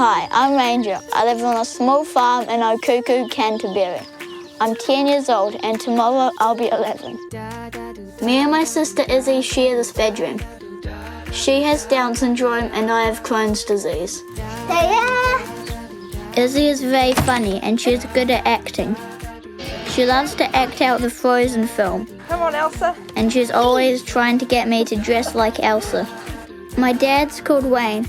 Hi, I'm Ranger. I live on a small farm in Okuku, Canterbury. I'm 10 years old and tomorrow I'll be 11. Me and my sister Izzy share this bedroom. She has Down syndrome and I have Crohn's disease. Izzy is very funny and she's good at acting. She loves to act out the Frozen film. Come on, Elsa. And she's always trying to get me to dress like Elsa. My dad's called Wayne.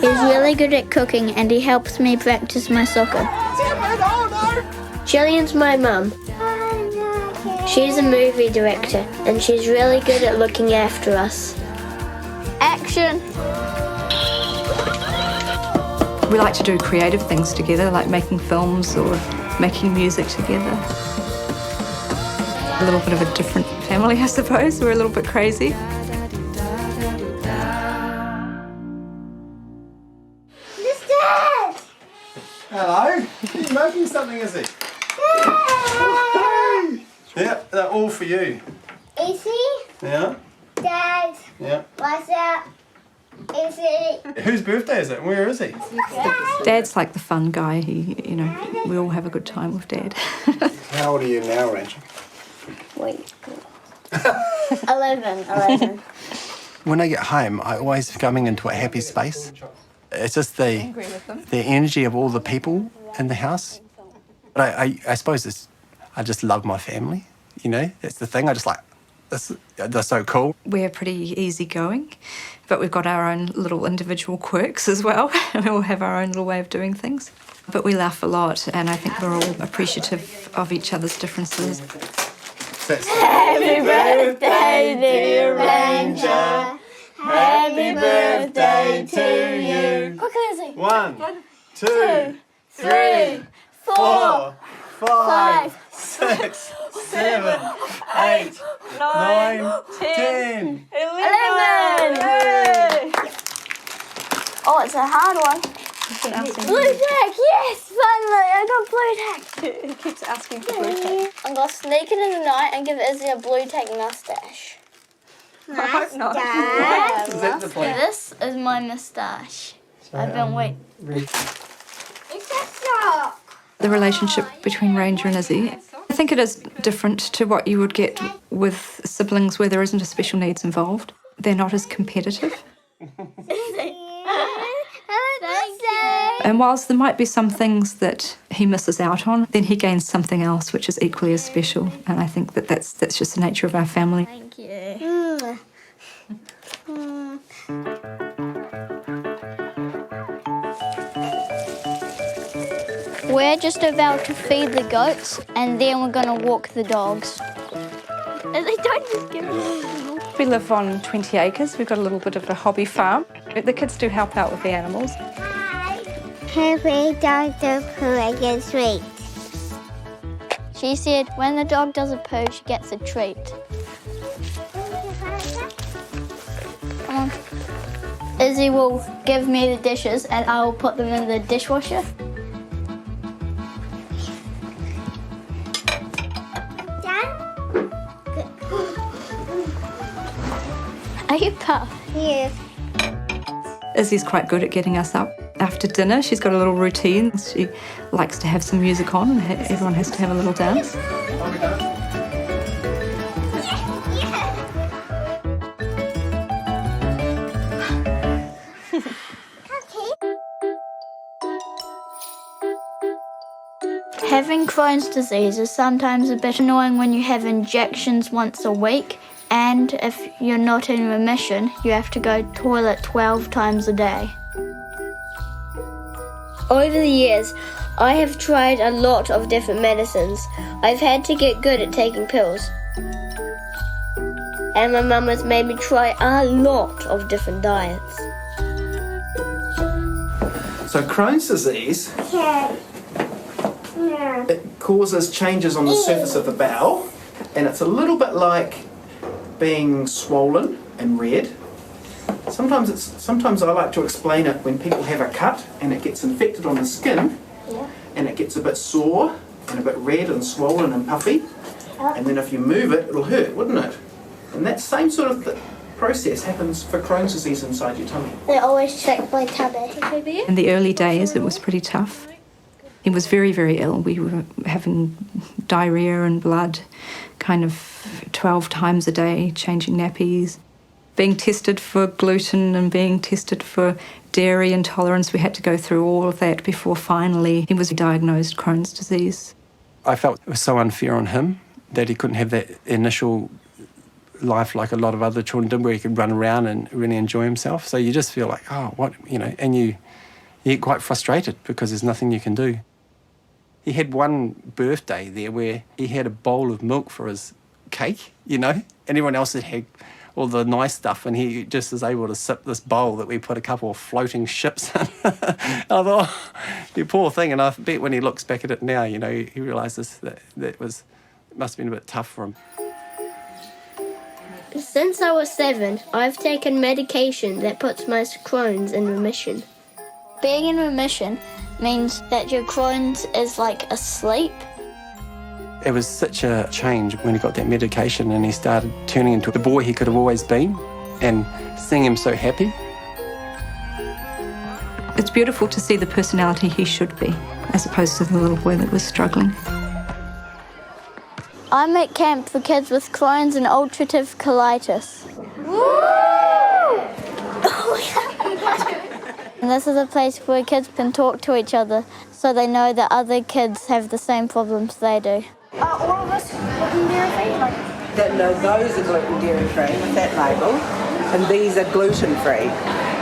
He's really good at cooking and he helps me practice my soccer. Jillian's my mum. She's a movie director and she's really good at looking after us. Action! We like to do creative things together, like making films or making music together. A little bit of a different family, I suppose. We're a little bit crazy. Hello? He's making something, is he? Yeah, they're all for you. Izzy? Yeah? Dad? Yeah. What's up? Izzy? Whose birthday is it? Where is he? Dad's like the fun guy. We all have a good time with Dad. How old are you now, Rachel? Wait. 11. When I get home, I always coming into a happy space. It's just the energy of all the people in the house. But I suppose I just love my family, That's the thing. I just like, they're so cool. We're pretty easygoing, but we've got our own little individual quirks as well. We all have our own little way of doing things. But we laugh a lot, and I think we're all appreciative of each other's differences. Happy birthday, dear Ranger. Happy birthday to you. Quickly, Izzy. 1, 2, 3, 4, 5, 6, 7, 8, 9, 10, 11. Oh, it's a hard one. Blue tack, yes! Finally, I got blue tack. He keeps asking for blue tack. I'm going to sneak it in the night and give Izzy a blue tack mustache. I hope not. Is that the plan? This is my moustache. I've been waiting. It's a sock. The relationship between Ranger and Izzy, I think it is different to what you would get with siblings where there isn't a special needs involved. They're not as competitive. And whilst there might be some things that he misses out on, then he gains something else which is equally as special. And I think that's just the nature of our family. Thank you. We're just about to feed the goats and then we're going to walk the dogs. They don't just give me. We live on 20 acres. We've got a little bit of a hobby farm. The kids do help out with the animals. Every dog does poo and gets treat. She said when the dog does a poo, she gets a treat. Come on. Izzy will give me the dishes and I will put them in the dishwasher. Are you puffed? Yes. Izzy's quite good at getting us up. After dinner, she's got a little routine. She likes to have some music on and everyone has to have a little dance. Having Crohn's disease is sometimes a bit annoying when you have injections once a week, and if you're not in remission, you have to go toilet 12 times a day. Over the years, I have tried a lot of different medicines. I've had to get good at taking pills. And my mum has made me try a lot of different diets. So Crohn's disease, it causes changes on the surface of the bowel, and it's a little bit like being swollen and red. Sometimes I like to explain it when people have a cut and it gets infected on the skin, and it gets a bit sore and a bit red and swollen and puffy, and then if you move it, it'll hurt, wouldn't it? And that same sort of process happens for Crohn's disease inside your tummy. They always check my tummy. In the early days, it was pretty tough. He was very, very ill. We were having diarrhea and blood kind of 12 times a day, changing nappies, being tested for gluten and being tested for dairy intolerance. We had to go through all of that before finally he was diagnosed Crohn's disease. I felt it was so unfair on him that he couldn't have that initial life like a lot of other children did, where he could run around and really enjoy himself. So you just feel like, oh, what, you know, and you get quite frustrated because there's nothing you can do. He had one birthday there where he had a bowl of milk for his cake, you know, and everyone else had all the nice stuff, and he just was able to sip this bowl that we put a couple of floating ships in. I thought, oh, you poor thing. And I bet when he looks back at it now, you know, he realises that it must have been a bit tough for him. Since I was 7, I've taken medication that puts my Crohn's in remission. Being in remission means that your Crohn's is like asleep. It was such a change when he got that medication and he started turning into the boy he could have always been, and seeing him so happy. It's beautiful to see the personality he should be, as opposed to the little boy that was struggling. I'm at camp for kids with Crohn's and ulcerative colitis. And this is a place where kids can talk to each other so they know that other kids have the same problems they do. All of us gluten dairy-free? No, those are gluten dairy-free with that label, and these are gluten-free.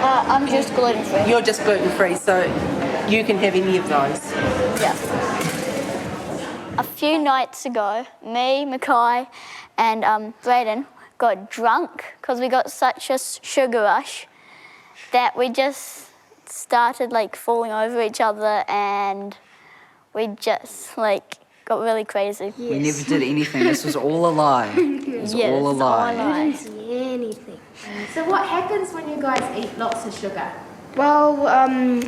I'm just gluten-free. You're just gluten-free, so you can have any of those. Yeah. A few nights ago, me, Mackay, and Braden got drunk because we got such a sugar rush that we just started like falling over each other, and we just like got really crazy. We never did anything. This was all a lie. It was all a lie. Anything. So what happens when you guys eat lots of sugar? Well,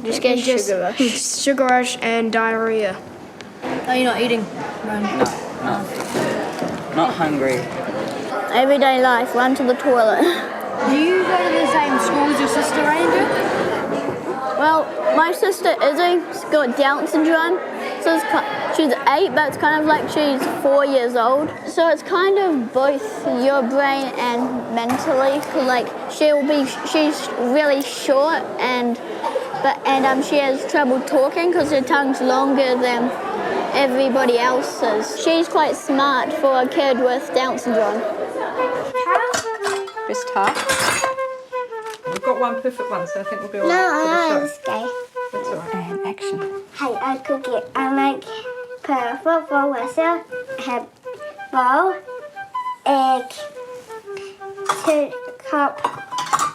Just get sugar rush. sugar rush and diarrhea. Are you not eating? No. Not hungry. Everyday life, run to the toilet. Do you go to the same school as your sister, Andrew? Well, my sister Izzy's got Down syndrome, so she's 8, but it's kind of like she's 4 years old. So it's kind of both your brain and mentally. Like she's really short and she has trouble talking because her tongue's longer than everybody else's. She's quite smart for a kid with Down syndrome. Press tar. We've got one perfect one, so I think we'll be all No, right for the it's show. okay. That's all right. And action. Hey, I cook it. I make purple for myself. Have bowl, egg, 2 cup,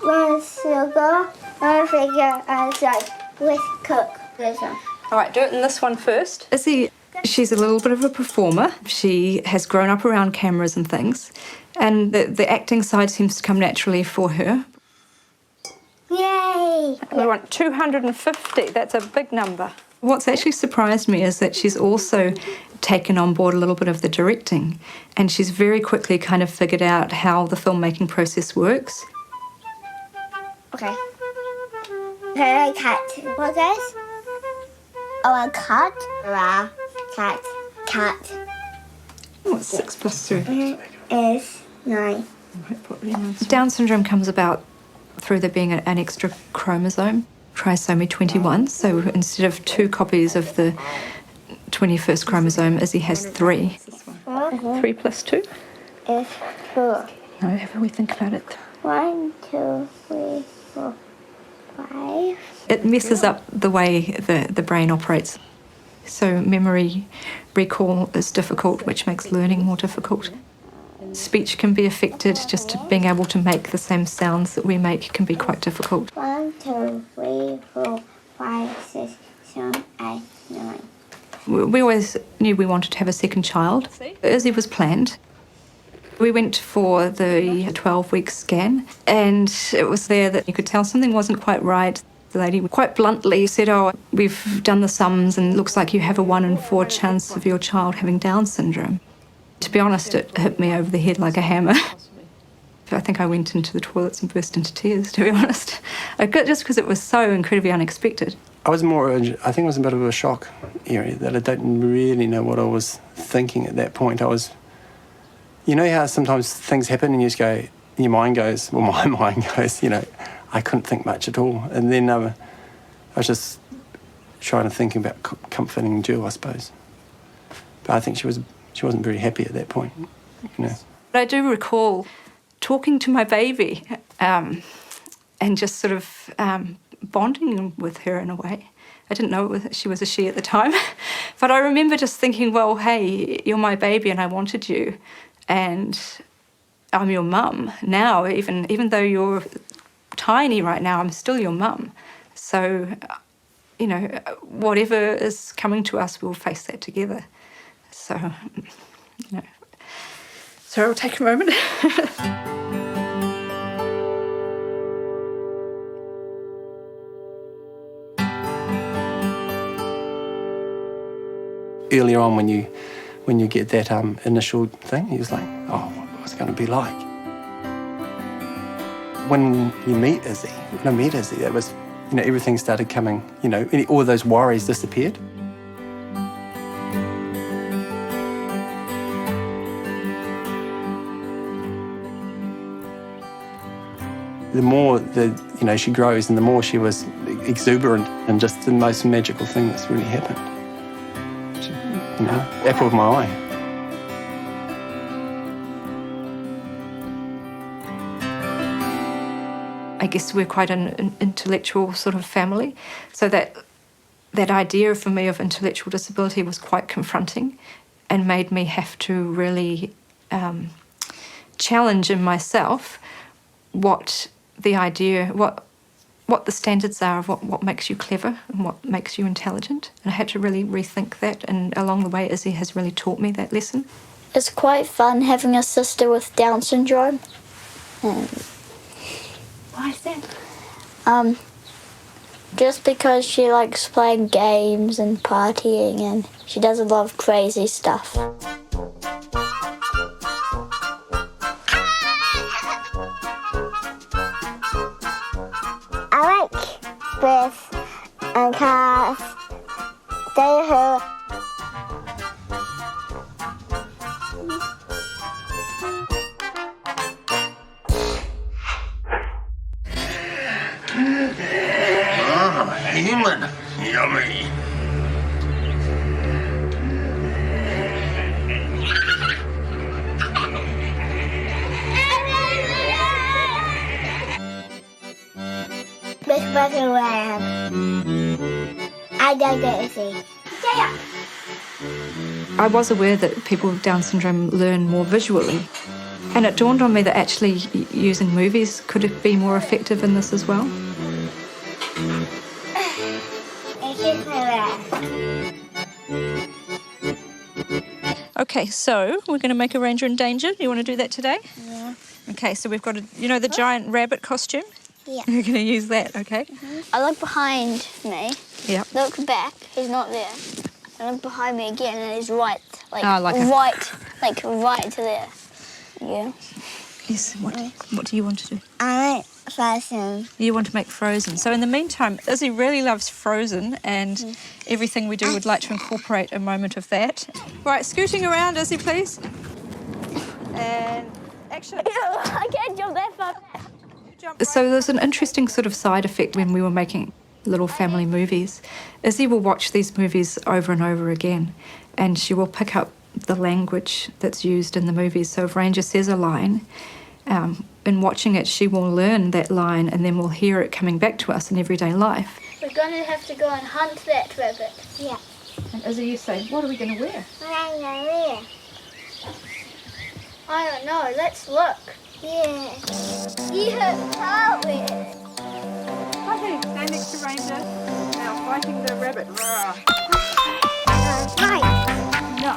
1 sugar, 1 figure, and salt with cook. This one. All right, do it in this one first. Izzy, she's a little bit of a performer. She has grown up around cameras and things, and the acting side seems to come naturally for her. Yay! We want 250. That's a big number. What's actually surprised me is that she's also taken on board a little bit of the directing, and she's very quickly kind of figured out how the filmmaking process works. Okay. Can I cut? What, guys? Oh, I cut? Cut. What's 6 plus 3? Is 9. Down syndrome comes about through there being an extra chromosome, trisomy 21. So instead of 2 copies of the 21st chromosome, Izzy has 3. 3 plus 2? Is 4. No, have we think about it. 1, 2, 3, 4, 5. It messes up the way the brain operates. So memory recall is difficult, which makes learning more difficult. Speech can be affected, just being able to make the same sounds that we make can be quite difficult. 1, 2, 3, 4, 5, 6, 7, 8, 9. We always knew we wanted to have a second child. Izzy was planned. We went for the 12-week scan, and it was there that you could tell something wasn't quite right. The lady quite bluntly said, "Oh, we've done the sums and it looks like you have a 1 in 4 chance of your child having Down syndrome." To be honest, it hit me over the head like a hammer. I think I went into the toilets and burst into tears, to be honest, just because it was so incredibly unexpected. I think it was a bit of a shock area that I don't really know what I was thinking at that point. You know how sometimes things happen and you just go, your mind goes, well, my mind goes, I couldn't think much at all. And then I was just trying to think about comforting Jill, I suppose. But I think she wasn't very happy at that point, But I do recall talking to my baby and just sort of bonding with her in a way. I didn't know she was a she at the time. But I remember just thinking, well, hey, you're my baby and I wanted you. And I'm your mum now, even though you're tiny right now, I'm still your mum. So, whatever is coming to us, we'll face that together. So, So I'll take a moment. Earlier on, when you get that initial thing, he was like, oh, what's it going to be like? When you meet Izzy, it was, everything started coming, all those worries disappeared. The more she grows and the more she was exuberant and just the most magical thing that's really happened. Apple of my eye. I guess we're quite an intellectual sort of family, so that idea for me of intellectual disability was quite confronting and made me have to really challenge in myself what the standards are of what makes you clever and what makes you intelligent. And I had to really rethink that, and along the way Izzy has really taught me that lesson. It's quite fun having a sister with Down syndrome. Why is that? Just because she likes playing games and partying, and she does a lot of crazy stuff. I like this and cars. They hurt. Human, yummy. This was around. I don't get to see. I was aware that people with Down syndrome learn more visually, and it dawned on me that actually using movies could be more effective in this as well. Okay, so we're going to make a ranger in danger. You want to do that today? Yeah. Okay, so we've got the giant rabbit costume? Yeah. We're going to use that, okay? I look behind me. Yeah. Look back. He's not there. I look behind me again, and he's right, right to there. Yeah. Yes. What do you want to do? I like Frozen. You want to make Frozen. So in the meantime, Izzy really loves Frozen, and everything we do would like to incorporate a moment of that. Right, scooting around, Izzy, please. And action. I can't jump that far. So there's an interesting sort of side effect when we were making little family movies. Izzy will watch these movies over and over again, and she will pick up the language that's used in the movies. So if Ranger says a line, in watching it, she will learn that line, and then we'll hear it coming back to us in everyday life. We're going to have to go and hunt that rabbit. Yeah. And Izzy, you say, what are we going to wear? What am I going to wear? I don't know. Let's look. Yeah. Yeah, can't we? Okay, stand next to Ranger. Now fighting the rabbit. Right. No.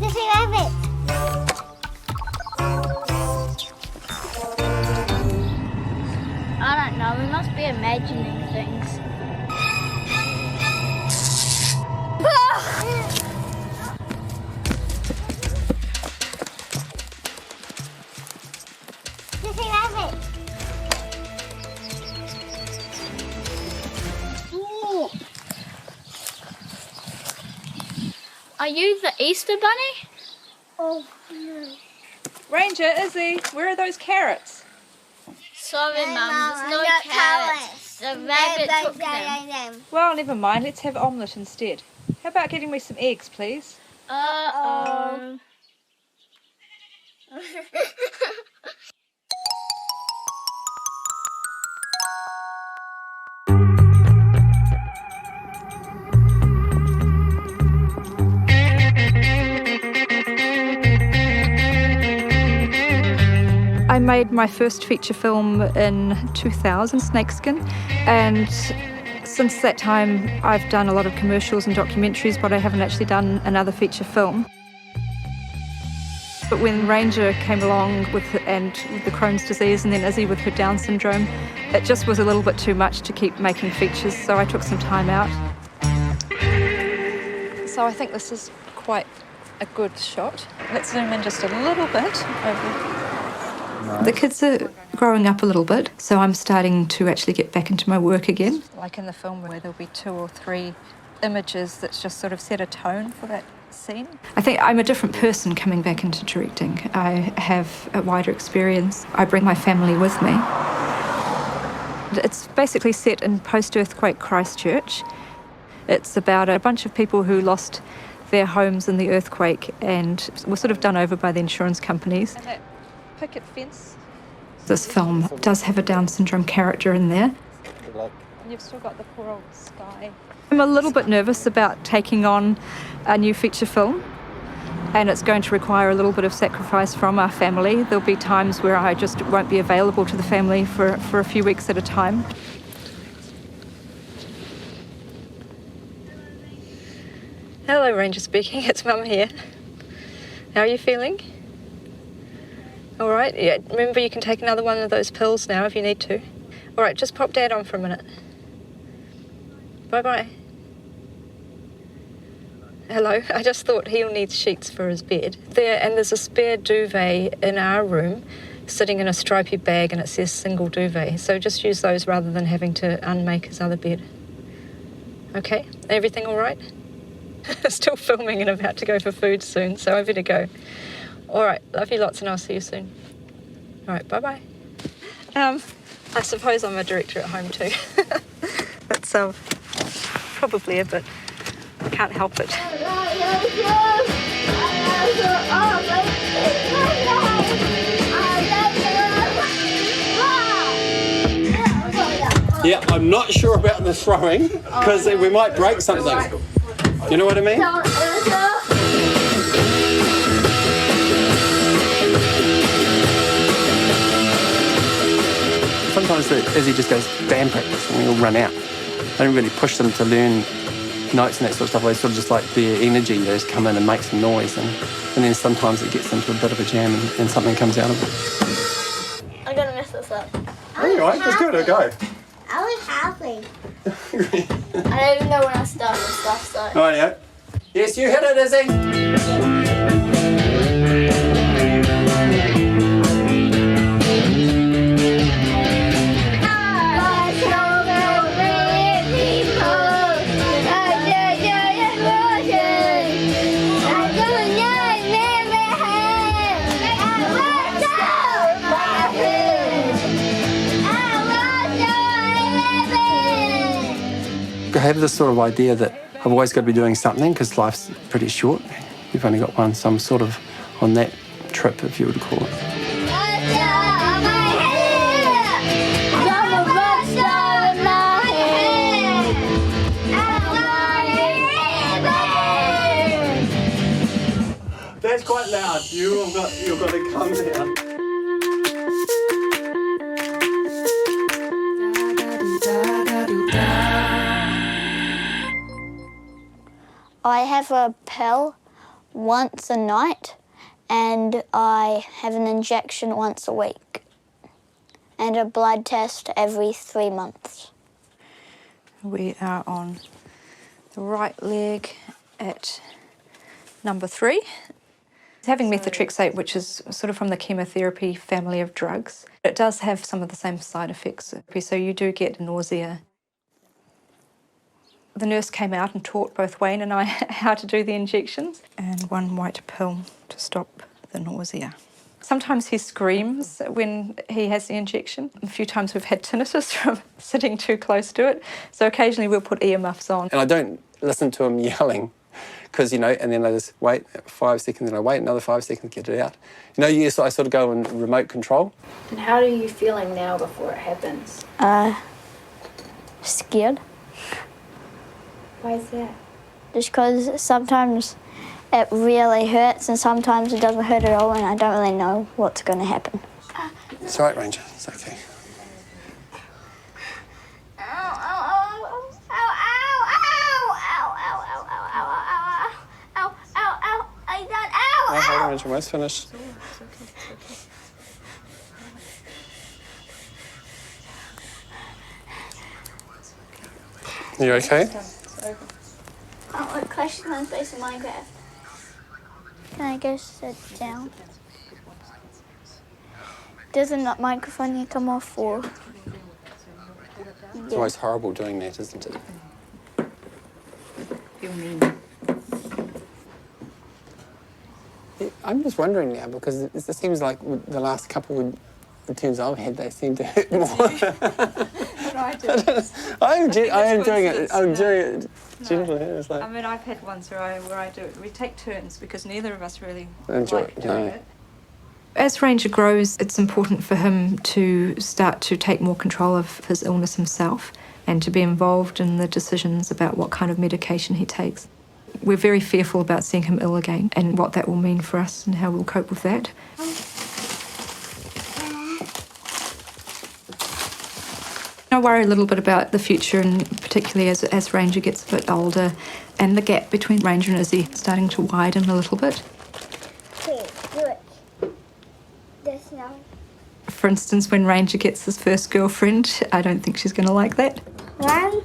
This things. Are you the Easter Bunny? Oh, no. Ranger, Izzy, where are those carrots? Sorry, Mum, there's no carrots. The rabbit took them. Well, never mind, let's have omelette instead. How about getting me some eggs, please? Uh-oh. I made my first feature film in 2000, Snakeskin, and since that time I've done a lot of commercials and documentaries, but I haven't actually done another feature film. But when Ranger came along with the Crohn's disease and then Izzy with her Down syndrome, it just was a little bit too much to keep making features, so I took some time out. So I think this is quite a good shot. Let's zoom in just a little bit over. The kids are growing up a little bit, so I'm starting to actually get back into my work again. Like in the film where there'll be 2 or 3 images that just sort of set a tone for that scene. I think I'm a different person coming back into directing. I have a wider experience. I bring my family with me. It's basically set in post-earthquake Christchurch. It's about a bunch of people who lost their homes in the earthquake and were sort of done over by the insurance companies. Picket fence. This film does have a Down syndrome character in there. And you've still got the poor old sky. I'm a little bit nervous about taking on a new feature film, and it's going to require a little bit of sacrifice from our family. There'll be times where I just won't be available to the family for a few weeks at a time. Hello, Ranger speaking. It's Mum here. How are you feeling? All right, yeah, remember you can take another one of those pills now if you need to. All right, just pop Dad on for a minute. Bye-bye. Hello, I just thought he'll need sheets for his bed. There's a spare duvet in our room, sitting in a stripy bag, and it says single duvet. So just use those rather than having to unmake his other bed. Okay, everything all right? Still filming and about to go for food soon, so I better go. All right, love you lots and I'll see you soon. All right, bye-bye. I suppose I'm a director at home too. That's probably a bit, I can't help it. Yeah, I'm not sure about the throwing because we might break something. You know what I mean? Sometimes Izzy just goes band practice and we all run out. I don't really push them to learn notes and that sort of stuff. I sort of just like their energy. They just come in and make some noise, and then sometimes it gets into a bit of a jam and something comes out of it. I'm gonna mess this up. Anyway, just give it a go. I was happy. I don't even know when I start this stuff, so. Oh, yeah. Yes, you hit it, Izzy. I have this sort of idea that I've always got to be doing something because life's pretty short. You've only got one, so I'm sort of on that trip, if you would call it. That's quite loud. You've got to calm down. I have a pill once a night and I have an injection once a week and a blood test every 3 months. We are on the right leg at number 3. Having methotrexate, which is sort of from the chemotherapy family of drugs, it does have some of the same side effects. So you do get nausea. The nurse came out and taught both Wayne and I how to do the injections, and 1 white pill to stop the nausea. Sometimes he screams when he has the injection. A few times we've had tinnitus from sitting too close to it, so occasionally we'll put earmuffs on. And I don't listen to him yelling, because, and then I just wait 5 seconds and I wait another 5 seconds, get it out. Yes, I sort of go in remote control. And how are you feeling now before it happens? Scared. Why is that? Just because sometimes it really hurts and sometimes it doesn't hurt at all, and I don't really know what's going to happen. It's all right, Ranger. It's okay. Hold on, Ranger. Almost finished. You okay? Oh, Clash Clans based in Minecraft. Can I go sit down? Doesn't that microphone you come off for? It's always horrible doing that, isn't it? Feel mean. I'm just wondering now, because it seems like the last couple of turns I've had, they seem to hurt more. I am doing it. I'm doing it gently. It's like, I mean, I've had ones where I do it. We take turns because neither of us really enjoy like doing it. As Ranger grows, it's important for him to start to take more control of his illness himself and to be involved in the decisions about what kind of medication he takes. We're very fearful about seeing him ill again and what that will mean for us and how we'll cope with that. I worry a little bit about the future, and particularly as Ranger gets a bit older and the gap between Ranger and Izzy starting to widen a little bit. Okay, do it. This now. For instance, when Ranger gets his first girlfriend, I don't think she's going to like that. 1,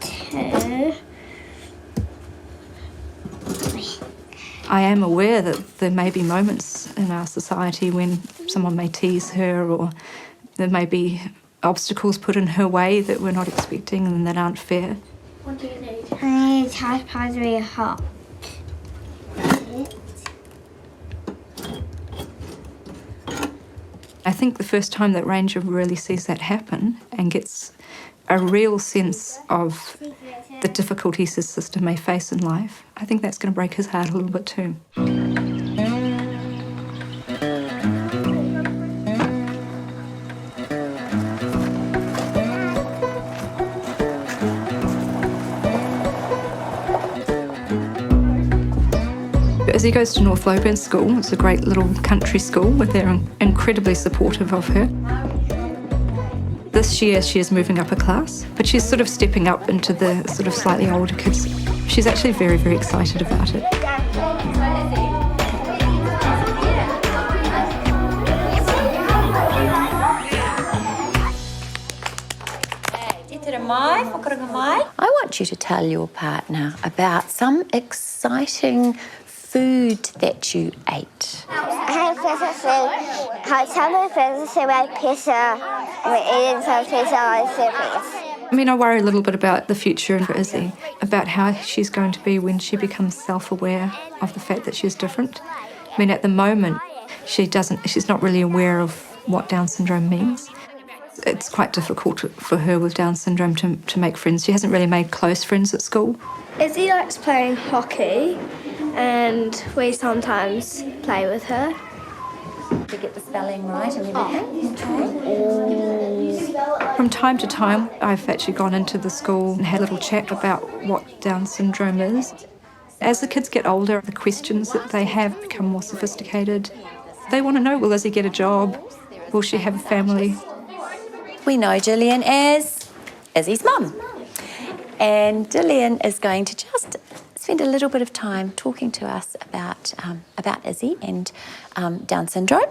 2, 3. I am aware that there may be moments in our society when someone may tease her, or there may be obstacles put in her way that we're not expecting and that aren't fair. What do you need? I need hot pies really hot. I think the first time that Ranger really sees that happen and gets a real sense of the difficulties his sister may face in life, I think that's going to break his heart a little bit too. As he goes to North Lowburn School, it's a great little country school where they're incredibly supportive of her. This year she is moving up a class, but she's sort of stepping up into the sort of slightly older kids. She's actually very, very excited about it. I want you to tell your partner about some exciting food that you ate. I had pizza. Some of the friends say we had pizza. We're eating some pizza on the surface. I mean, I worry a little bit about the future for Izzy, about how she's going to be when she becomes self-aware of the fact that she's different. I mean, at the moment, she's not really aware of what Down syndrome means. It's quite difficult for her with Down syndrome to make friends. She hasn't really made close friends at school. Izzy likes playing hockey, and we sometimes play with her. To get the spelling right and everything. From time to time, I've actually gone into the school and had a little chat about what Down syndrome is. As the kids get older, the questions that they have become more sophisticated. They want to know, will Izzy get a job? Will she have a family? We know Gillian as Izzy's mum. And Gillian is going to just spend a little bit of time talking to us about Izzy and Down syndrome.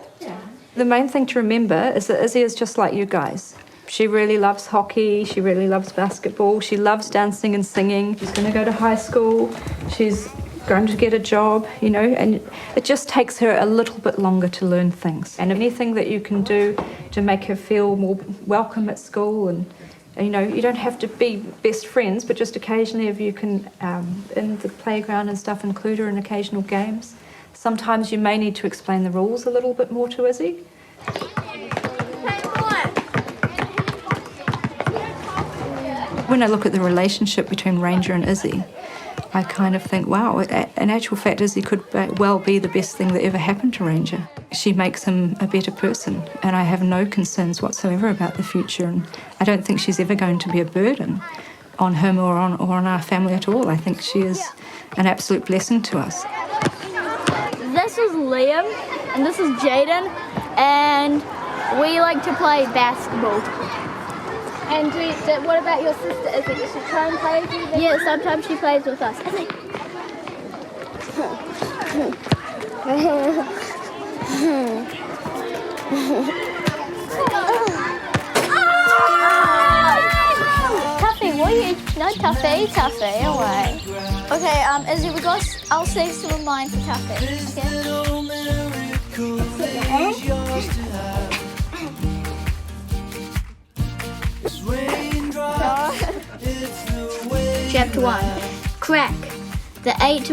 The main thing to remember is that Izzy is just like you guys. She really loves hockey, she really loves basketball, she loves dancing and singing. She's going to go to high school, she's going to get a job, you know, and it just takes her a little bit longer to learn things. And anything that you can do to make her feel more welcome at school, and you know, you don't have to be best friends, but just occasionally if you can, in the playground and stuff, include her in occasional games. Sometimes you may need to explain the rules a little bit more to Izzy. When I look at the relationship between Ranger and Izzy, I kind of think, wow, in actual fact, Izzy could well be the best thing that ever happened to Ranger. She makes him a better person, and I have no concerns whatsoever about the future, and I don't think she's ever going to be a burden on him or on our family at all. I think she is an absolute blessing to us. This is Liam, and this is Jaden, and we like to play basketball. And what about your sister? Izzy? Does she try and play with you? Yeah, sometimes she plays with us. Tuffy, what are you? No, Tuffy, away. Okay, Izzy, I'll save some of mine for Tuffy. Okay. Chapter 1. Crack. The eight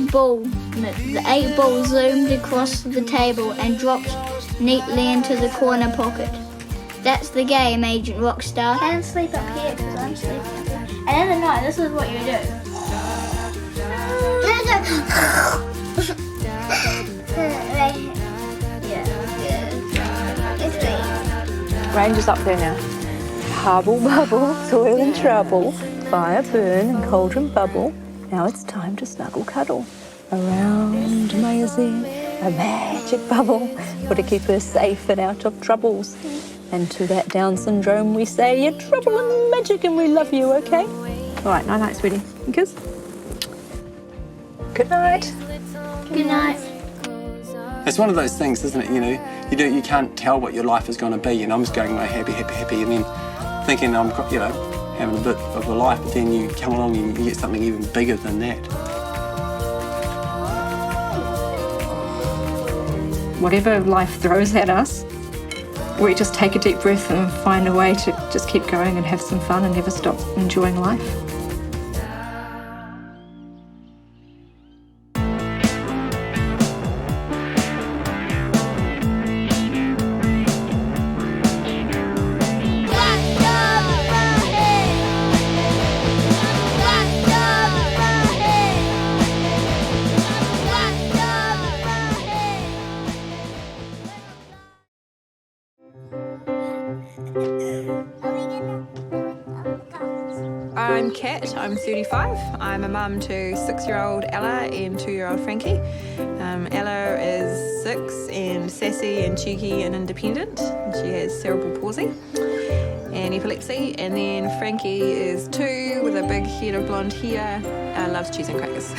ball zoomed across the table and dropped neatly into the corner pocket. That's the game, Agent Rockstar. And sleep up here because I'm sleeping up here. And in the night, this is what you do. Ranger's up there now. Hubble bubble, toil and trouble, fire burn and cauldron bubble. Now it's time to snuggle cuddle. Around my Izzy, a magic bubble for to keep her safe and out of troubles. And to that Down syndrome we say, you're trouble and magic and we love you, okay? All right, night-night, sweetie. And kiss. Good night. Good night. It's one of those things, isn't it? You know, you can't tell what your life is going to be. And I'm just going, happy, and then thinking I'm, you know, having a bit of a life, but then you come along and you get something even bigger than that. Whatever life throws at us, we just take a deep breath and find a way to just keep going and have some fun and never stop enjoying life. I'm Kat, I'm 35. I'm a mum to 6-year-old Ella and 2-year-old Frankie. Ella is 6 and sassy and cheeky and independent. She has cerebral palsy and epilepsy. And then Frankie is 2 with a big head of blonde hair, loves cheese and crackers.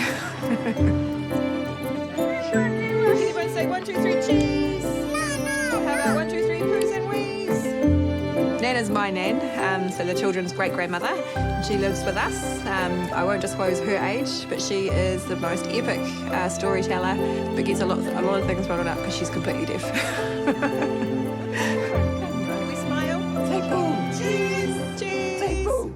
Everyone say 1, 2, 3, cheese. How about 1, 2, 3, poos and wheeze? Nan is my nan, so the children's great-grandmother. She lives with us. I won't disclose her age, but she is the most epic storyteller, but gets a lot of things written up because she's completely deaf. Can we smile? Say boo. Cheese. Cheese. Say boo.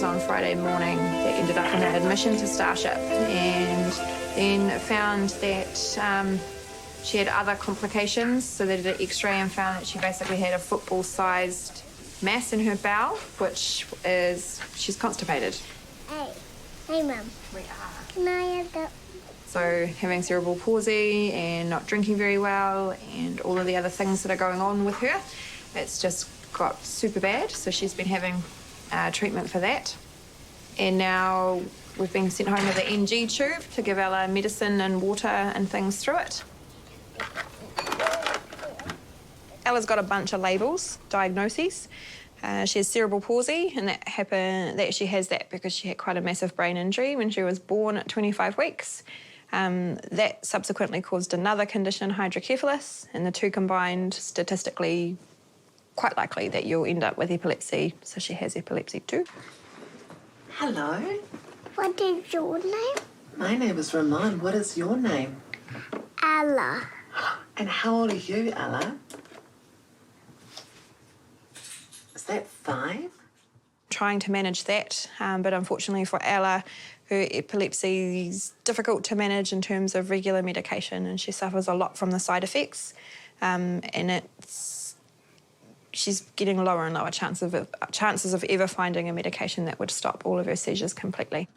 On Friday morning that ended up in an admission to Starship, and then found that she had other complications, so they did an x-ray and found that she basically had a football-sized mass in her bowel, which is, she's constipated. Hey Mum. We are. Can I have that? So having cerebral palsy and not drinking very well and all of the other things that are going on with her, it's just got super bad, so she's been having treatment for that. And now we've been sent home with an NG tube to give Ella medicine and water and things through it. Ella's got a bunch of labels, diagnoses. She has cerebral palsy, and that she has that because she had quite a massive brain injury when she was born at 25 weeks. That subsequently caused another condition, hydrocephalus, and the two combined, statistically, quite likely that you'll end up with epilepsy. So she has epilepsy too. Hello. What is your name? My name is Ramon. What is your name? Ella. And how old are you, Ella? Is that 5? Trying to manage that, but unfortunately for Ella, her epilepsy is difficult to manage in terms of regular medication, and she suffers a lot from the side effects, and she's getting lower and lower chances of ever finding a medication that would stop all of her seizures completely.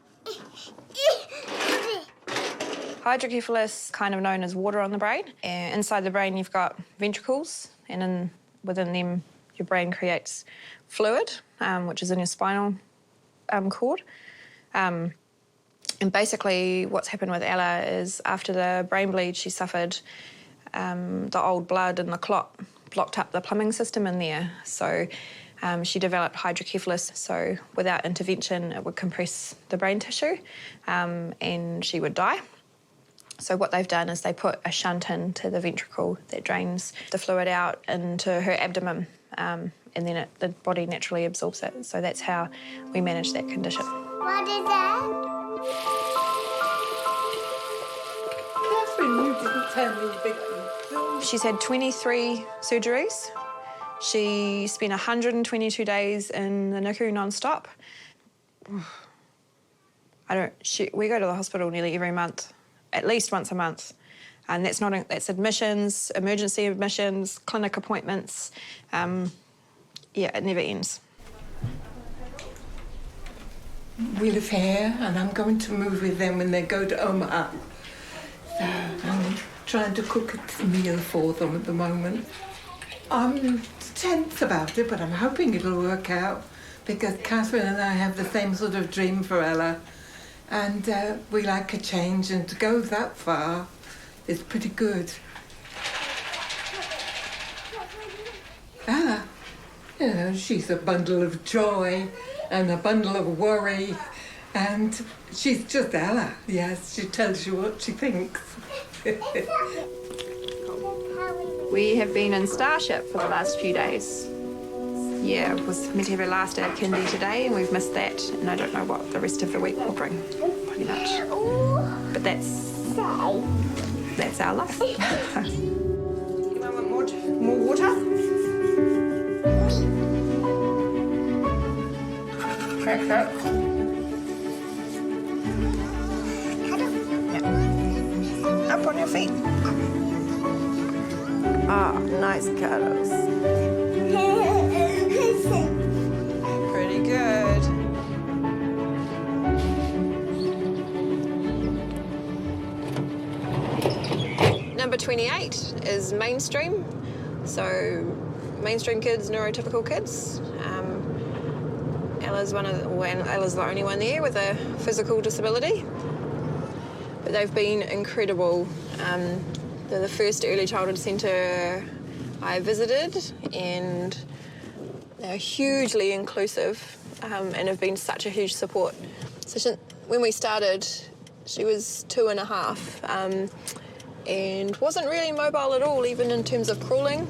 Hydrocephalus, kind of known as water on the brain. Inside the brain you've got ventricles, and within them your brain creates fluid, which is in your spinal cord. And basically what's happened with Ella is after the brain bleed she suffered, the old blood and the clot blocked up the plumbing system in there. So she developed hydrocephalus, so without intervention it would compress the brain tissue and she would die. So what they've done is they put a shunt into the ventricle that drains the fluid out into her abdomen, and then the body naturally absorbs it. So that's how we manage that condition. What is that? Catherine, you didn't tell me big. She's had 23 surgeries. She spent 122 days in the NICU non-stop. We go to the hospital nearly every month, at least once a month. And that's admissions, emergency admissions, clinic appointments. It never ends. We live here, and I'm going to move with them when they go to Omaha. So I'm trying to cook a meal for them at the moment. I'm tense about it, but I'm hoping it'll work out because Catherine and I have the same sort of dream for Ella, and we like a change, and to go that far is pretty good. Ella, she's a bundle of joy and a bundle of worry, and she's just Ella. Yes, she tells you what she thinks. We have been in Starship for the last few days. Yeah, it was meant to have our last day at kindy today, and we've missed that, and I don't know what the rest of the week will bring, pretty much. But that's our life. Anyone want more water? Crack. Yeah. Up on your feet. Ah, nice cuddles. Pretty good. Number 28 is mainstream. So mainstream kids, neurotypical kids. Ella's Ella's the only one there with a physical disability. But they've been incredible. They're the first early childhood centre I visited, and they're hugely inclusive and have been such a huge support. So when we started, she was 2.5 and wasn't really mobile at all, even in terms of crawling.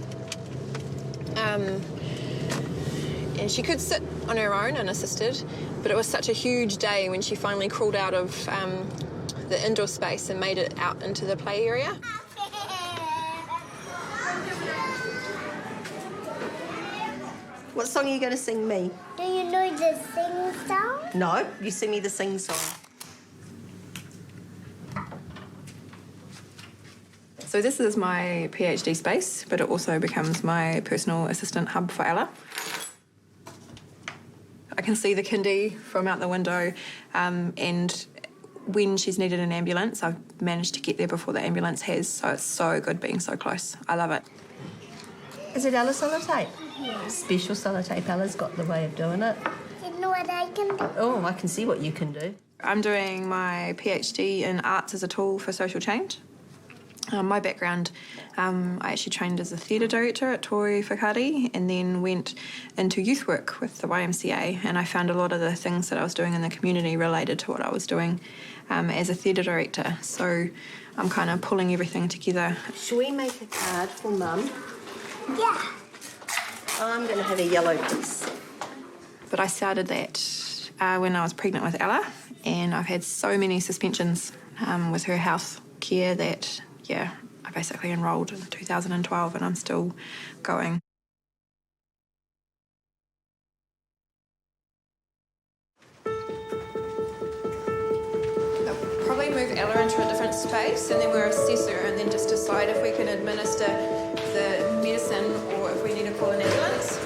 And she could sit on her own unassisted, but it was such a huge day when she finally crawled out of the indoor space and made it out into the play area. What song are you going to sing me? Do you know the sing song? No, you sing me the sing song. So this is my PhD space, but it also becomes my personal assistant hub for Ella. I can see the kindy from out the window, and when she's needed an ambulance, I've managed to get there before the ambulance has, so it's so good being so close. I love it. Is it Ella sellotape? Yeah. Special sellotape. Ella's got the way of doing it. You know what I can do? Oh, I can see what you can do. I'm doing my PhD in arts as a tool for social change. My background, I actually trained as a theatre director at Toi Whakaari and then went into youth work with the YMCA, and I found a lot of the things that I was doing in the community related to what I was doing as a theatre director. So I'm kind of pulling everything together. Shall we make a card for Mum? Yeah. I'm going to have a yellow piece. But I started that when I was pregnant with Ella, and I've had so many suspensions with her health care that, yeah, I basically enrolled in 2012 and I'm still going. They'll probably move Ella into a different space and then we'll assess her and then just decide if we can administer the medicine or if we need to call an ambulance.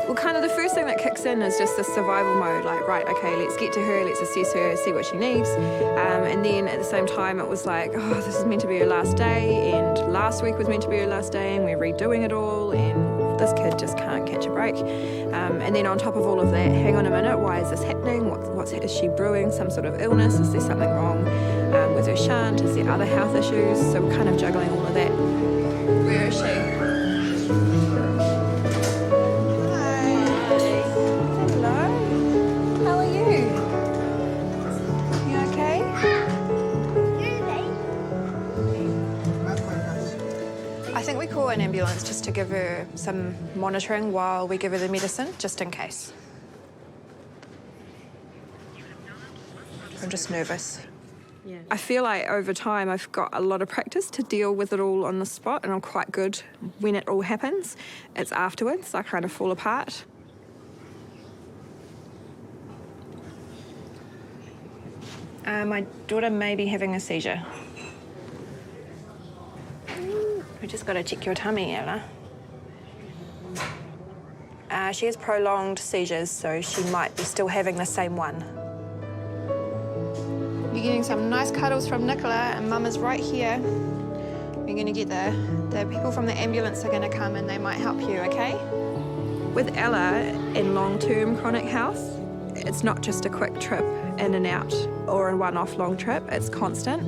Well, kind of the first thing that kicks in is just the survival mode, like, right, okay, let's get to her, let's assess her, see what she needs. And then at the same time, it was like, oh, this is meant to be her last day, and last week was meant to be her last day, and we're redoing it all, and this kid just can't catch a break. And then on top of all of that, hang on a minute, why is this happening? Is she brewing some sort of illness? Is there something wrong with her shunt? Is there other health issues? So we're kind of juggling all of that. Where is she? I think we call an ambulance just to give her some monitoring while we give her the medicine, just in case. I'm just nervous. Yeah. I feel like over time I've got a lot of practice to deal with it all on the spot, and I'm quite good when it all happens. It's afterwards I kind of fall apart. My daughter may be having a seizure. We just got to check your tummy, Ella. She has prolonged seizures, so she might be still having the same one. You're getting some nice cuddles from Nicola, and Mum is right here. We're going to get the people from the ambulance are going to come and they might help you, okay? With Ella in long-term chronic health, it's not just a quick trip in and out or a one-off long trip, it's constant.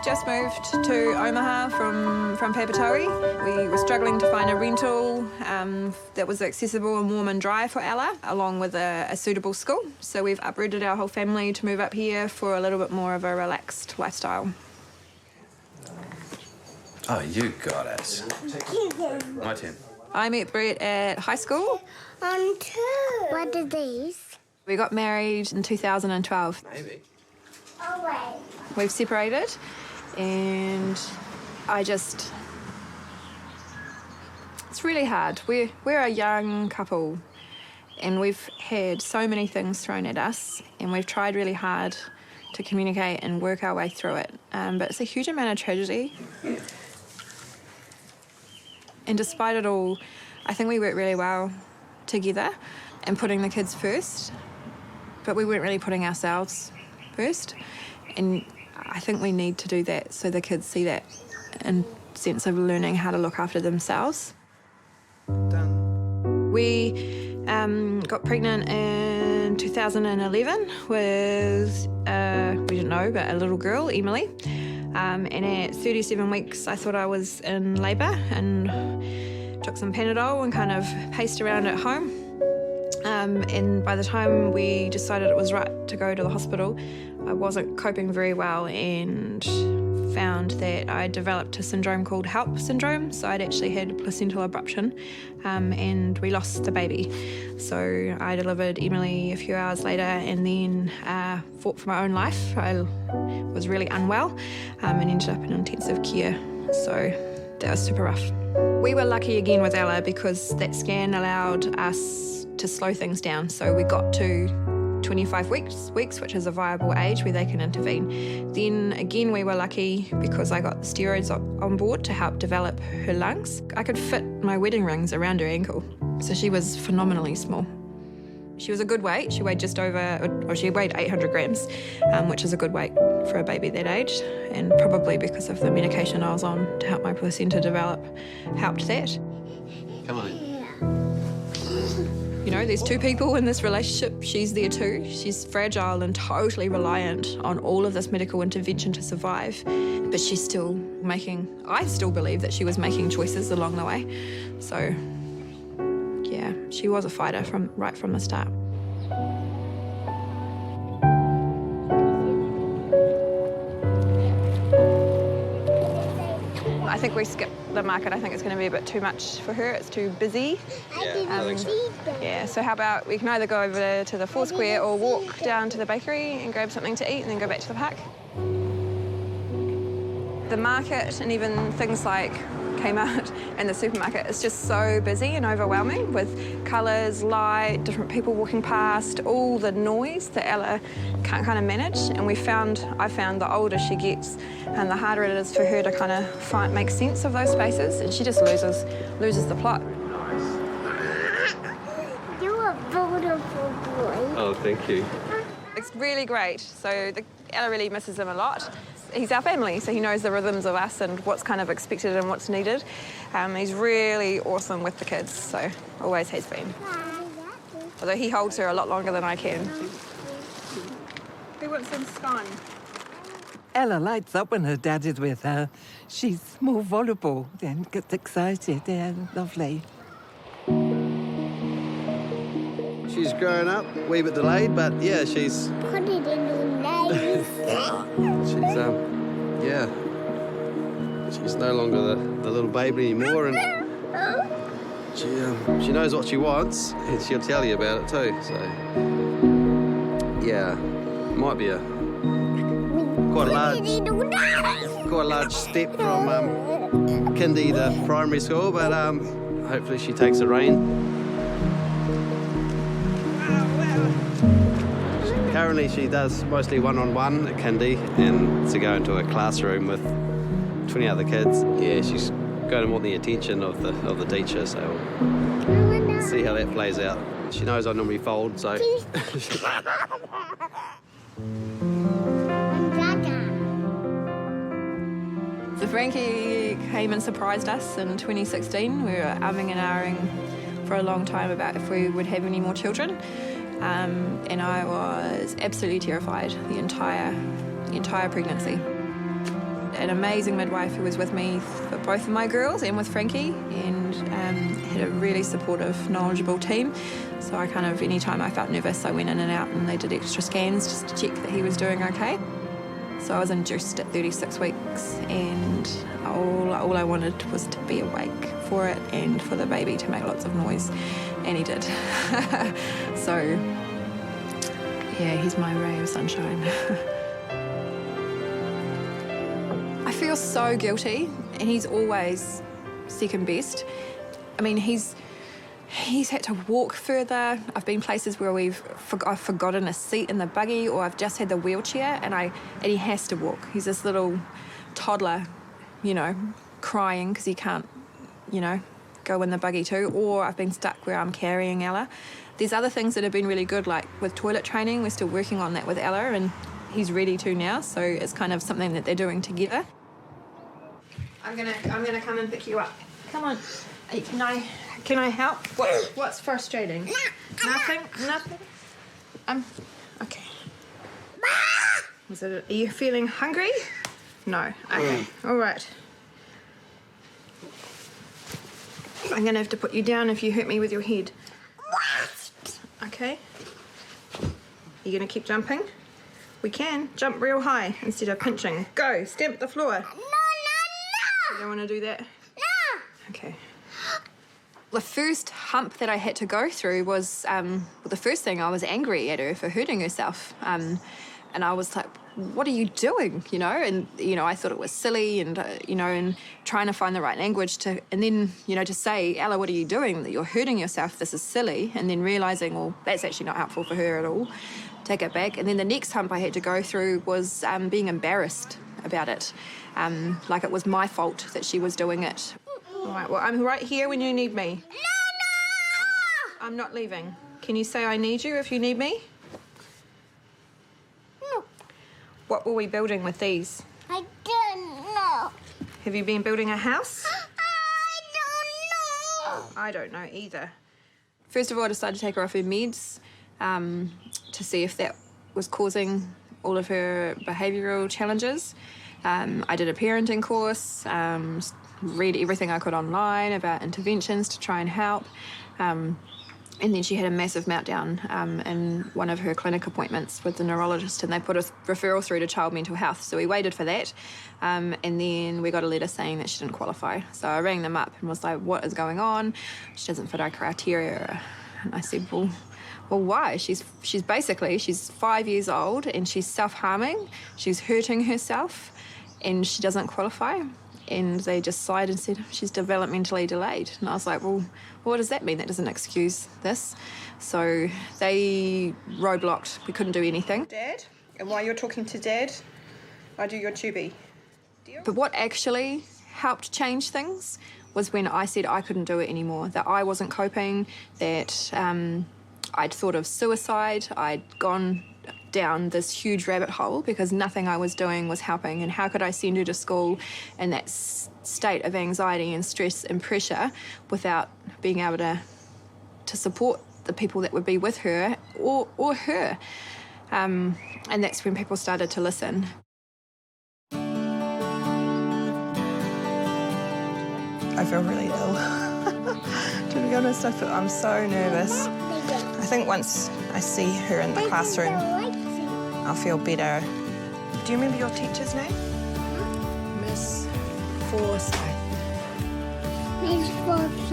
Just moved to Omaha from Papatoetoe. We were struggling to find a rental that was accessible and warm and dry for Ella, along with a suitable school. So we've uprooted our whole family to move up here for a little bit more of a relaxed lifestyle. Oh, you got it. My turn. I met Brett at high school. Too. What are these? We got married in 2012. Maybe. Oh, wait. We've separated. And it's really hard. We're a young couple and we've had so many things thrown at us and we've tried really hard to communicate and work our way through it. But it's a huge amount of tragedy. And despite it all, I think we work really well together and putting the kids first, but we weren't really putting ourselves first. And I think we need to do that so the kids see that and sense of learning how to look after themselves. Done. We got pregnant in 2011 with, we didn't know, but a little girl, Emily. And at 37 weeks, I thought I was in labour and took some Panadol and kind of paced around at home. And by the time we decided it was right to go to the hospital, I wasn't coping very well and found that I developed a syndrome called HELP syndrome. So I'd actually had a placental abruption and we lost the baby. So I delivered Emily a few hours later and then fought for my own life. I was really unwell and ended up in intensive care. So that was super rough. We were lucky again with Ella because that scan allowed us to slow things down. So we got to 25 weeks, which is a viable age where they can intervene. Then again, we were lucky because I got the steroids on board to help develop her lungs. I could fit my wedding rings around her ankle. So she was phenomenally small. She was a good weight. She weighed she weighed 800 grams, which is a good weight for a baby that age. And probably because of the medication I was on to help my placenta develop, helped that. Come on. You know, there's two people in this relationship. She's there too. She's fragile and totally reliant on all of this medical intervention to survive. But she's still I still believe that she was making choices along the way. So, yeah, she was a fighter right from the start. I think we skipped the market. I think it's going to be a bit too much for her. It's too busy. Yeah, I think so. Yeah, so how about we can either go over to the Four Square or walk down to the bakery and grab something to eat and then go back to the park. The market and even things like Kmart and the supermarket is just so busy and overwhelming with colours, light, different people walking past, all the noise that Ella can't kind of manage. And I found the older she gets and the harder it is for her to kind of make sense of those spaces, and she just loses the plot. You're a beautiful boy. Oh, thank you. It's really great. So Ella really misses him a lot. He's our family, so he knows the rhythms of us and what's kind of expected and what's needed. He's really awesome with the kids, so always has been. Although he holds her a lot longer than I can. Who wants some scone? Ella lights up when her dad is with her. She's more voluble and gets excited. Yeah, lovely. She's growing up, a wee bit delayed, but yeah, she's... Put it in your nose. She's no longer the little baby anymore, and she knows what she wants, and she'll tell you about it too. So yeah, might be quite a large step from kindy to primary school, but hopefully she takes the rein. Currently, she does mostly one-on-one at kindy, and to go into a classroom with 20 other kids, yeah, she's going to want the attention of the teacher, so we'll see how that plays out. She knows I normally fold, so... So Frankie came and surprised us in 2016. We were umming and ahhing for a long time about if we would have any more children. And I was absolutely terrified the entire pregnancy. An amazing midwife who was with me for both of my girls and with Frankie, and had a really supportive, knowledgeable team. So I kind of, any time I felt nervous, I went in and out and they did extra scans just to check that he was doing okay. So I was induced at 36 weeks, and all I wanted was to be awake for it and for the baby to make lots of noise. And he did. So, yeah, he's my ray of sunshine. I feel so guilty, and he's always second best. I mean, he's had to walk further. I've been places where I've forgotten a seat in the buggy, or I've just had the wheelchair, and he has to walk. He's this little toddler, crying because he can't, go in the buggy too, or I've been stuck where I'm carrying Ella. There's other things that have been really good, like with toilet training. We're still working on that with Ella, and he's ready to now, so it's kind of something that they're doing together. I'm gonna come and pick you up. Come on. Can I help? What's frustrating? Nothing. Okay. Are you feeling hungry? No. Okay. All right. I'm going to have to put you down if you hurt me with your head. Okay. Are you going to keep jumping? We can. Jump real high instead of pinching. Go. Stamp the floor. No. You don't want to do that? No. Okay. The first hump that I had to go through was, the first thing, I was angry at her for hurting herself. And I was like, what are you doing, And, I thought it was silly and, and trying to find the right language to, and then, to say, Ella, what are you doing? That you're hurting yourself, this is silly. And then realising, well, that's actually not helpful for her at all. Take it back. And then the next hump I had to go through was being embarrassed about it. Like it was my fault that she was doing it. All right, well, I'm right here when you need me. I'm not leaving. Can you say I need you if you need me? No. What were we building with these? I don't know. Have you been building a house? I don't know. I don't know either. First of all, I decided to take her off her meds to see if that was causing all of her behavioural challenges. I did a parenting course, read everything I could online about interventions to try and help. And then she had a massive meltdown in one of her clinic appointments with the neurologist, and they put a referral through to child mental health. So we waited for that, and then we got a letter saying that she didn't qualify. So I rang them up and was like, what is going on? She doesn't fit our criteria. And I said, well, why? She's 5 years old and she's self-harming. She's hurting herself and she doesn't qualify. And they just sighed and said, she's developmentally delayed. And I was like, well, what does that mean? That doesn't excuse this. So they roadblocked. We couldn't do anything. Dad, and while you're talking to Dad, I do your tubie. But what actually helped change things was when I said I couldn't do it anymore, that I wasn't coping, that I'd thought of suicide, I'd gone down this huge rabbit hole because nothing I was doing was helping, and how could I send her to school in that state of anxiety and stress and pressure without being able to support the people that would be with her or her. And that's when people started to listen. I feel really ill. To be honest, I'm so nervous. I think once I see her in the classroom, I'll feel better. Do you remember your teacher's name? Miss Forsyth. Miss Forsyth.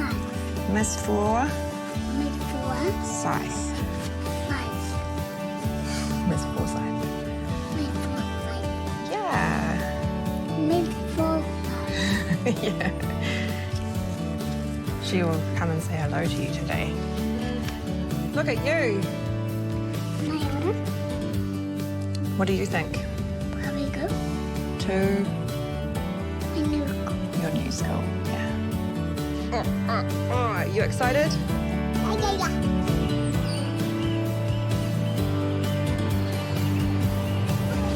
Miss Forsyth. Miss Forsyth. Yeah. Miss Forsyth. Yeah. She will come and say hello to you today. Look at you. What do you think? Where we go? To My new school. your new school, yeah. Oh, you excited?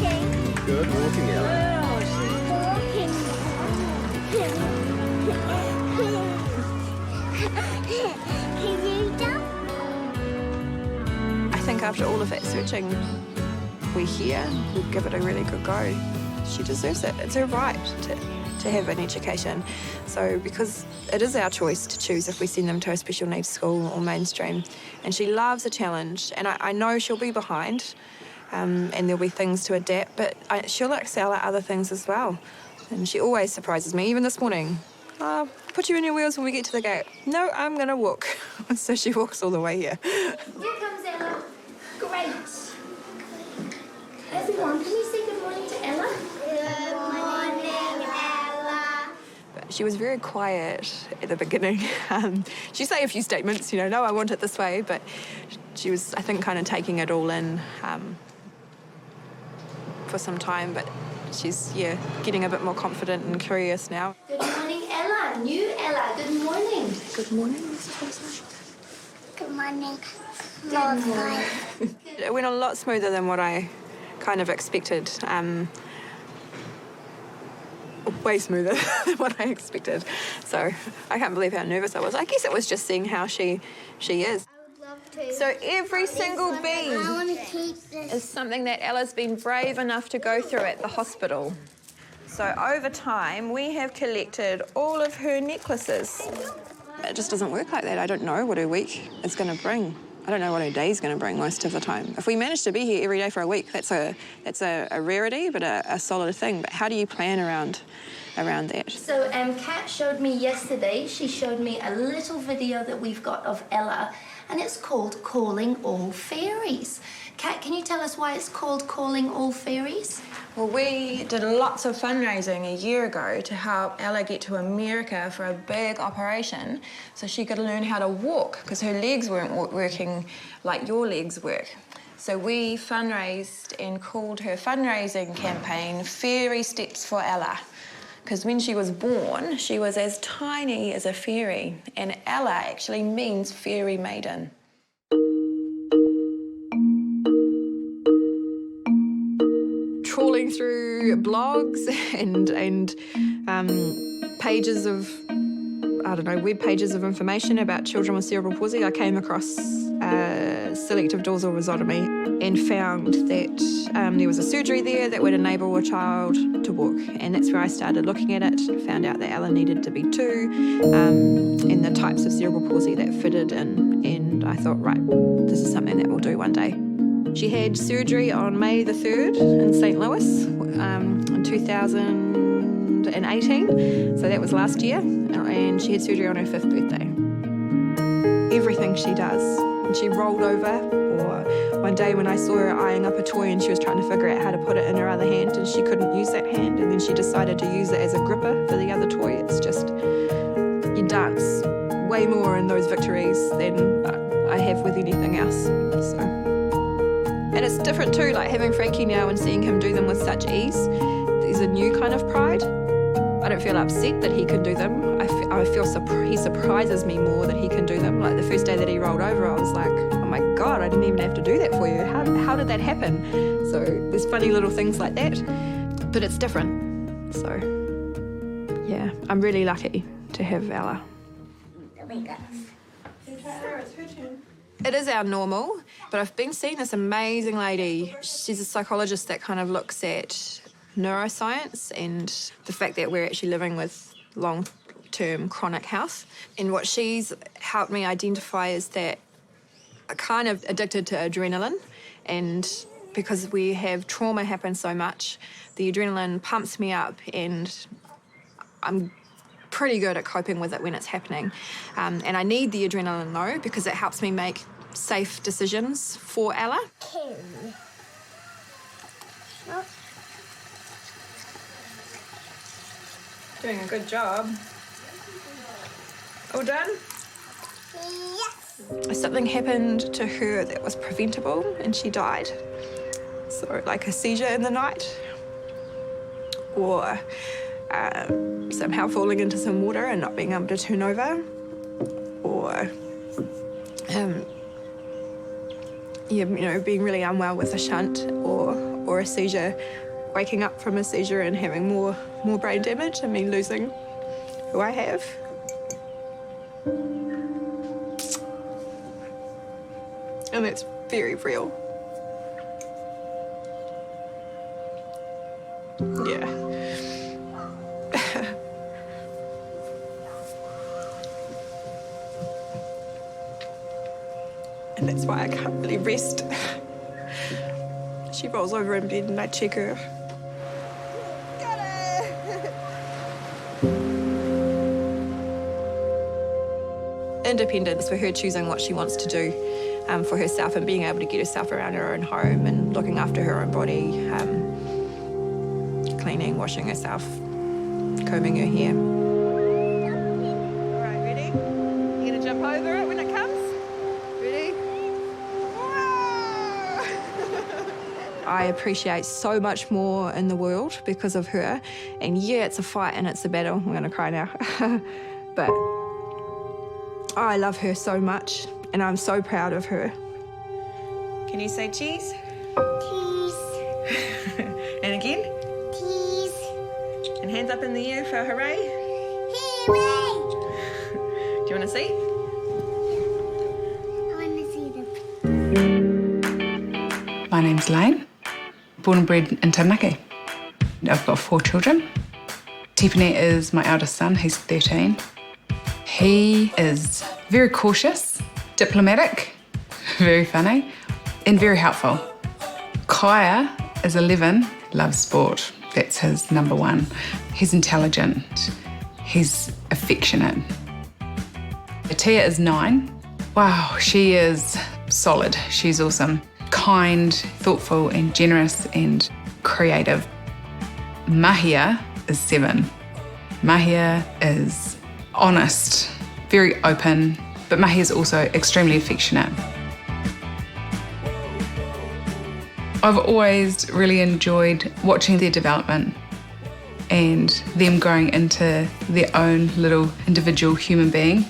Yeah. Good walking, Ella. I think after all of that searching, we're here. We'll give it a really good go. She deserves it. It's her right to have an education. So because it is our choice to choose if we send them to a special needs school or mainstream. And she loves a challenge, and I know she'll be behind, and there'll be things to adapt, but she'll excel at other things as well. And she always surprises me, even this morning. Put you in your wheels when we get to the gate. No, I'm gonna walk. So she walks all the way here. Here comes Ella. Great. Everyone, can you say good morning to Ella? Good morning, Ella. But she was very quiet at the beginning. She'd say a few statements, no, I want it this way, but she was, I think, kind of taking it all in for some time, but she's, getting a bit more confident and curious now. Good morning, Ella. New Ella. Good morning. Good morning, Mrs. Forsyth. Good morning, It went a lot smoother than what I kind of expected. Way smoother than what I expected. So I can't believe how nervous I was. I guess it was just seeing how she is. So every single bead is something that Ella's been brave enough to go through at the hospital. So over time, we have collected all of her necklaces. It just doesn't work like that. I don't know what her week is going to bring. I don't know what her day's going to bring most of the time. If we manage to be here every day for a week, that's a rarity, but a solid thing. But how do you plan around that? So Kat showed me yesterday, she showed me a little video that we've got of Ella, and it's called Calling All Fairies. Kat, can you tell us why it's called Calling All Fairies? Well, we did lots of fundraising a year ago to help Ella get to America for a big operation so she could learn how to walk because her legs weren't working like your legs work. So we fundraised and called her fundraising campaign Fairy Steps for Ella because when she was born, she was as tiny as a fairy, and Ella actually means fairy maiden. Trawling through blogs and pages of, web pages of information about children with cerebral palsy, I came across selective dorsal rhizotomy and found that there was a surgery there that would enable a child to walk, and that's where I started looking at it. Found out that Ella needed to be 2 and the types of cerebral palsy that fitted in, and I thought, right, this is something that we'll do one day. She had surgery on May the 3rd in St. Louis in 2018, so that was last year, and she had surgery on her 5th birthday. Everything she does, and she rolled over, or one day when I saw her eyeing up a toy and she was trying to figure out how to put it in her other hand and she couldn't use that hand, and then she decided to use it as a gripper for the other toy. It's just, you dance way more in those victories than I have with anything else. So. And it's different too, like having Frankie now and seeing him do them with such ease. There's a new kind of pride. I don't feel upset that he can do them. I feel he surprises me more that he can do them. Like the first day that he rolled over, I was like, oh my God, I didn't even have to do that for you. How did that happen? So there's funny little things like that, but it's different. So yeah, I'm really lucky to have Ella. It is our normal, but I've been seeing this amazing lady. She's a psychologist that kind of looks at neuroscience and the fact that we're actually living with long-term chronic health. And what she's helped me identify is that I'm kind of addicted to adrenaline, and because we have trauma happen so much, the adrenaline pumps me up and I'm pretty good at coping with it when it's happening. And I need the adrenaline though, because it helps me make safe decisions for Ella. Doing a good job. All done? Yes. Something happened to her that was preventable and she died. So like a seizure in the night, or somehow falling into some water and not being able to turn over, or being really unwell with a shunt, or a seizure, waking up from a seizure and having more brain damage and me losing who I have. And it's very real. Yeah. And that's why I can't really rest. She rolls over in bed and I check her. Got it! Independence for her, choosing what she wants to do for herself and being able to get herself around her own home and looking after her own body, cleaning, washing herself, combing her hair. All right, ready? You gonna jump over it when it comes? Ready? I appreciate so much more in the world because of her. And yeah, it's a fight and it's a battle. I'm gonna cry now. But I love her so much and I'm so proud of her. Can you say cheese? Cheese. And again? Cheese. And hands up in the air for hooray. Hooray! Do you want to see? I want to see them. My name's Lane, born and bred in Taranaki. I've got 4 children. Tiffany is my eldest son, he's 13. He is very cautious, diplomatic, very funny, and very helpful. Kaya is 11, loves sport. That's his number 1. He's intelligent. He's affectionate. Tia is 9. Wow, she is solid. She's awesome. Kind, thoughtful, and generous, and creative. Mahia is 7. Mahia is honest, very open, but Mahia is also extremely affectionate. I've always really enjoyed watching their development. and them growing into their own little individual human being.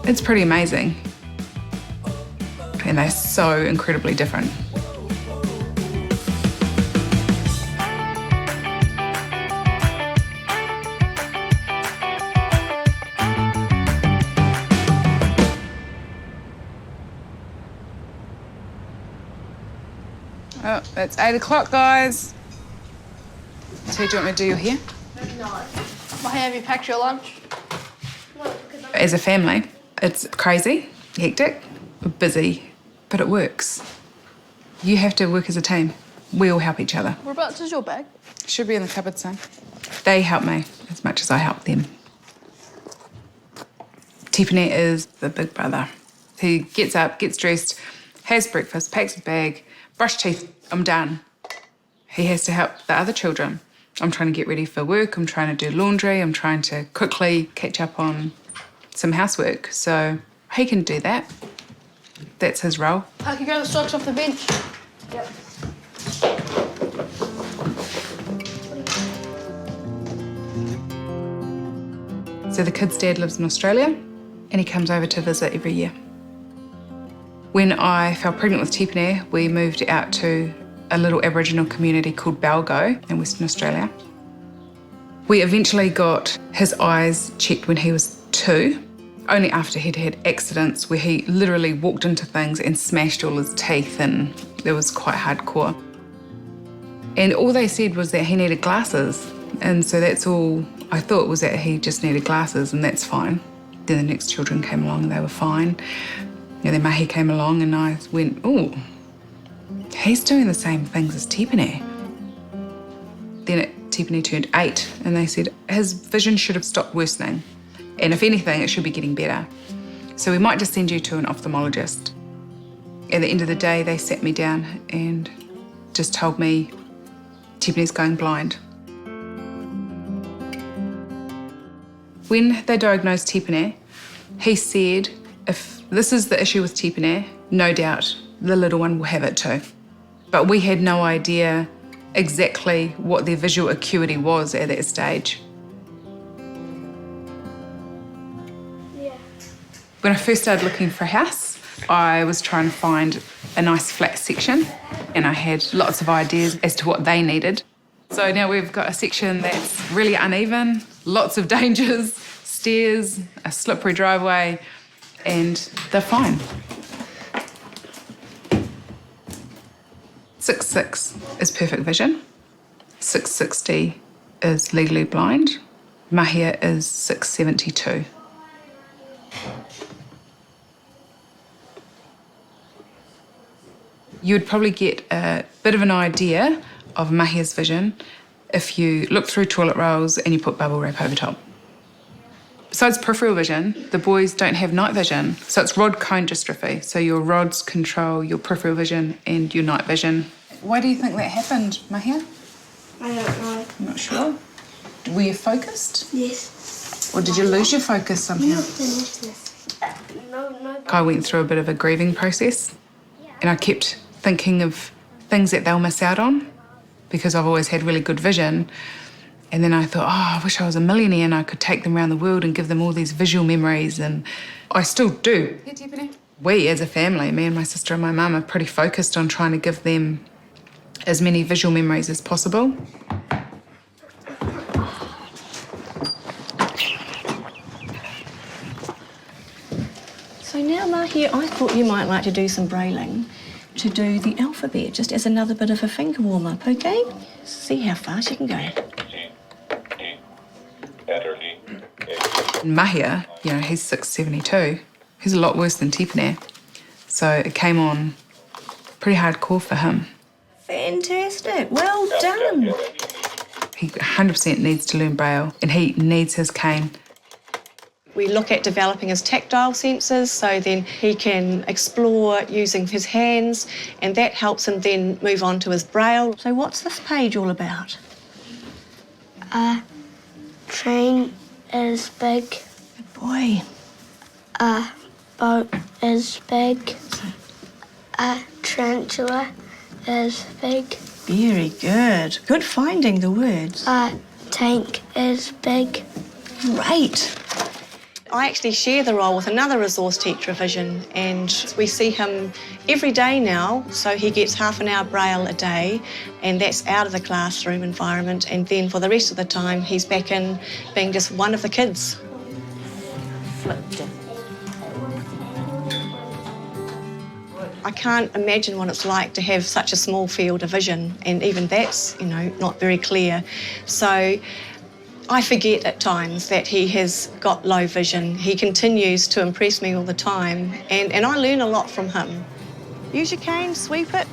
It's pretty amazing. And they're so incredibly different. Oh, it's 8 o'clock, guys. So do you want me to do your hair? No. Why have you packed your lunch? As a family, it's crazy, hectic, busy, but it works. You have to work as a team. We all help each other. Whereabouts is your bag? Should be in the cupboard, son. They help me as much as I help them. Tiffany is the big brother. He gets up, gets dressed, has breakfast, packs a bag, brush teeth, I'm done. He has to help the other children. I'm trying to get ready for work, I'm trying to do laundry, I'm trying to quickly catch up on some housework. So he can do that. That's his role. I can grab the socks off the bench. Yep. So the kid's dad lives in Australia and he comes over to visit every year. When I fell pregnant with Tiffany, we moved out to a little Aboriginal community called Balgo in Western Australia. We eventually got his eyes checked when he was 2, only after he'd had accidents where he literally walked into things and smashed all his teeth, and it was quite hardcore. And all they said was that he needed glasses, and so that's all I thought, was that he just needed glasses, and that's fine. Then the next children came along and they were fine. And then Mahi came along and I went, oh, he's doing the same things as Tiffany. Then Tiffany turned 8 and they said his vision should have stopped worsening. And if anything, it should be getting better. So we might just send you to an ophthalmologist. At the end of the day, they sat me down and just told me Tiffany's going blind. When they diagnosed Tiffany, he said, if this is the issue with Tiffany, no doubt the little one will have it too. But we had no idea exactly what their visual acuity was at that stage. Yeah. When I first started looking for a house, I was trying to find a nice flat section, and I had lots of ideas as to what they needed. So now we've got a section that's really uneven, lots of dangers, stairs, a slippery driveway, and they're fine. 6'6" is perfect vision. 6'60" is legally blind. Mahia is 6'72". You would probably get a bit of an idea of Mahia's vision if you look through toilet rolls and you put bubble wrap over top. Besides peripheral vision, the boys don't have night vision, so it's rod-cone dystrophy. So your rods control your peripheral vision and your night vision. Why do you think that happened, Mahia? I don't know. I'm not sure. Were you focused? Yes. Or did you lose your focus somehow? No. I went through a bit of a grieving process, and I kept thinking of things that they'll miss out on because I've always had really good vision. And then I thought, oh, I wish I was a millionaire and I could take them around the world and give them all these visual memories, and I still do. We, as a family, me and my sister and my mum, are pretty focused on trying to give them as many visual memories as possible. So now, Mahia, I thought you might like to do some brailing to do the alphabet, just as another bit of a finger warm-up, OK? See how fast you can go. Mahia, you know, he's 6'72". He's a lot worse than Tiffany. So it came on pretty hardcore for him. Fantastic. Well done. He 100% needs to learn Braille, and he needs his cane. We look at developing his tactile senses so then he can explore using his hands, and that helps him then move on to his Braille. So what's this page all about? A train is big. Good boy. A boat is big. A tarantula is big. Very good. Good finding the words. A tank is big. Great. I actually share the role with another resource teacher of vision, and we see him every day now, so he gets half an hour braille a day, and that's out of the classroom environment, and then for the rest of the time he's back in being just one of the kids. I can't imagine what it's like to have such a small field of vision, and even that's, you know, not very clear. So I forget at times that he has got low vision. He continues to impress me all the time, and I learn a lot from him. Use your cane, sweep it.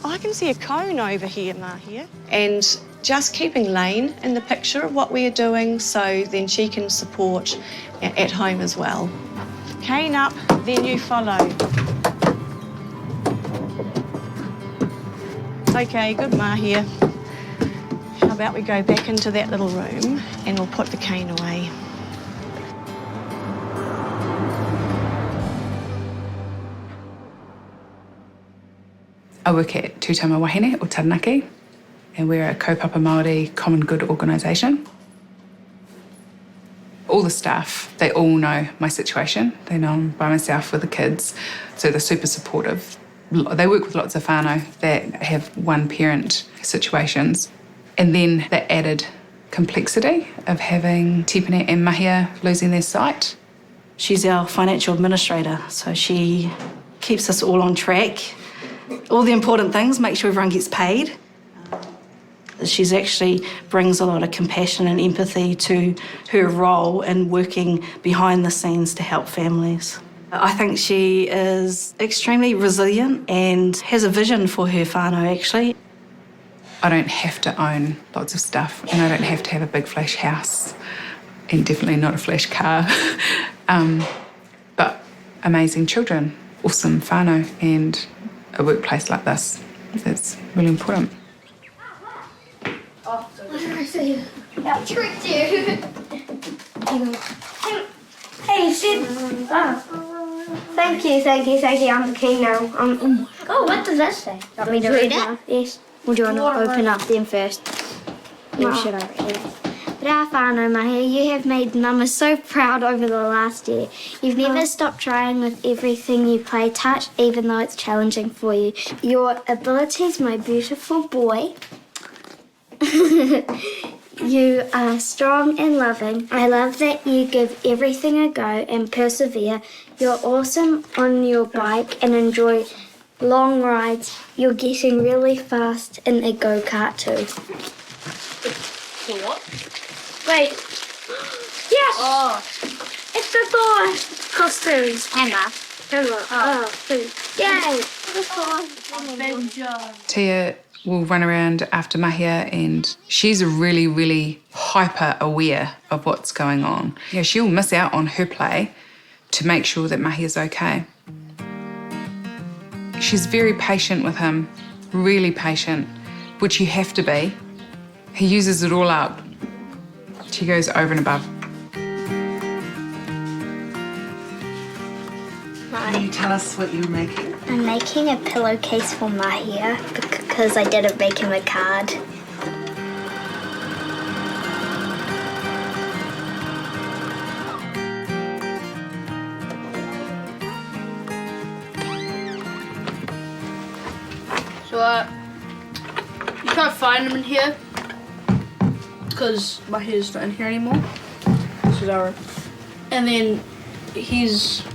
Oh, I can see a cone over here, Mahia. And just keeping Lane in the picture of what we are doing so then she can support at home as well. Cane up, then you follow. Okay, good Mahia. How about we go back into that little room and we'll put the cane away. I work at Tūtama Wahine or Taranaki, and we're a kaupapa Māori common good organisation. All the staff, they all know my situation. They know I'm by myself with the kids, so they're super supportive. They work with lots of whānau that have one-parent situations. And then the added complexity of having Tipene and Mahia losing their sight. She's our financial administrator, so she keeps us all on track. All the important things, make sure everyone gets paid. She's actually brings a lot of compassion and empathy to her role in working behind the scenes to help families. I think she is extremely resilient and has a vision for her whānau, actually. I don't have to own lots of stuff, and I don't have to have a big flash house, and definitely not a flash car. But amazing children, awesome whānau, and a workplace like this, that's really important. I tricked you. Hey, Sid. Thank you. I'm okay now. Oh, what does that say? Want me to read it? Yes. Would you want to open up them first? Yeah, should I read it? Rā whānau mahi, you have made Mama so proud over the last year. You've never stopped trying with everything you play touch, even though it's challenging for you. Your abilities, my beautiful boy. You are strong and loving. I love that you give everything a go and persevere. You're awesome on your bike and enjoy long rides. You're getting really fast in a go-kart too. What? Wait. Yes! Oh. It's the Thor costumes. Emma. Oh, food. Yay! Big job. Tia will run around after Mahia, and she's really, really hyper aware of what's going on. Yeah, she'll miss out on her play to make sure that Mahia's okay. She's very patient with him, really patient, which you have to be. He uses it all up. She goes over and above. Can you tell us what you're making? I'm making a pillowcase for Mahia because I didn't make him a card. So, you can't find him in here because Mahia's not in here anymore. This is our... And then he's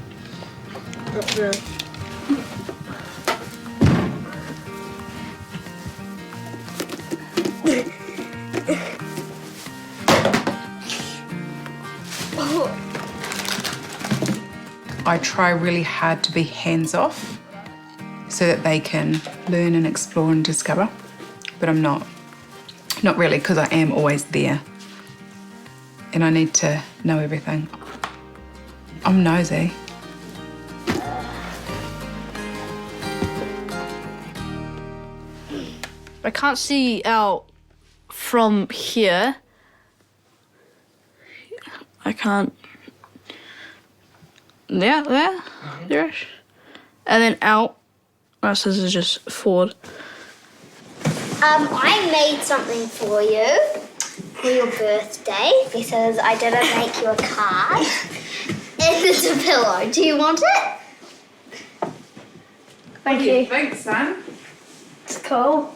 up there. I try really hard to be hands-off so that they can learn and explore and discover, but I'm not really, because I am always there and I need to know everything. I'm nosy. I can't see out from here. I can't. There-ish. And then out. This is just forward. I made something for you for your birthday because I didn't make you a card. And it's a pillow. Do you want it? Thank you. Thanks, son. It's cool.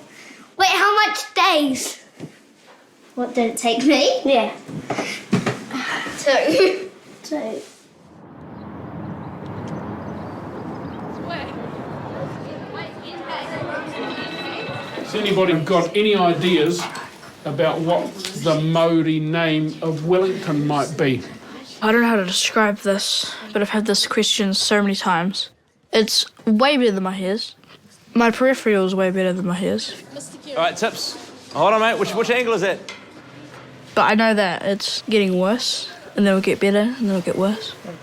Wait, how much days? What did it take me? Yeah. 2. 2. Has anybody got any ideas about what the Maori name of Wellington might be? I don't know how to describe this, but I've had this question so many times. It's way better than my hairs. My peripheral is way better than my hairs. All right, Tips. Hold on, mate. Which angle is that? But I know that it's getting worse, and then it'll get better, and then it'll get worse. To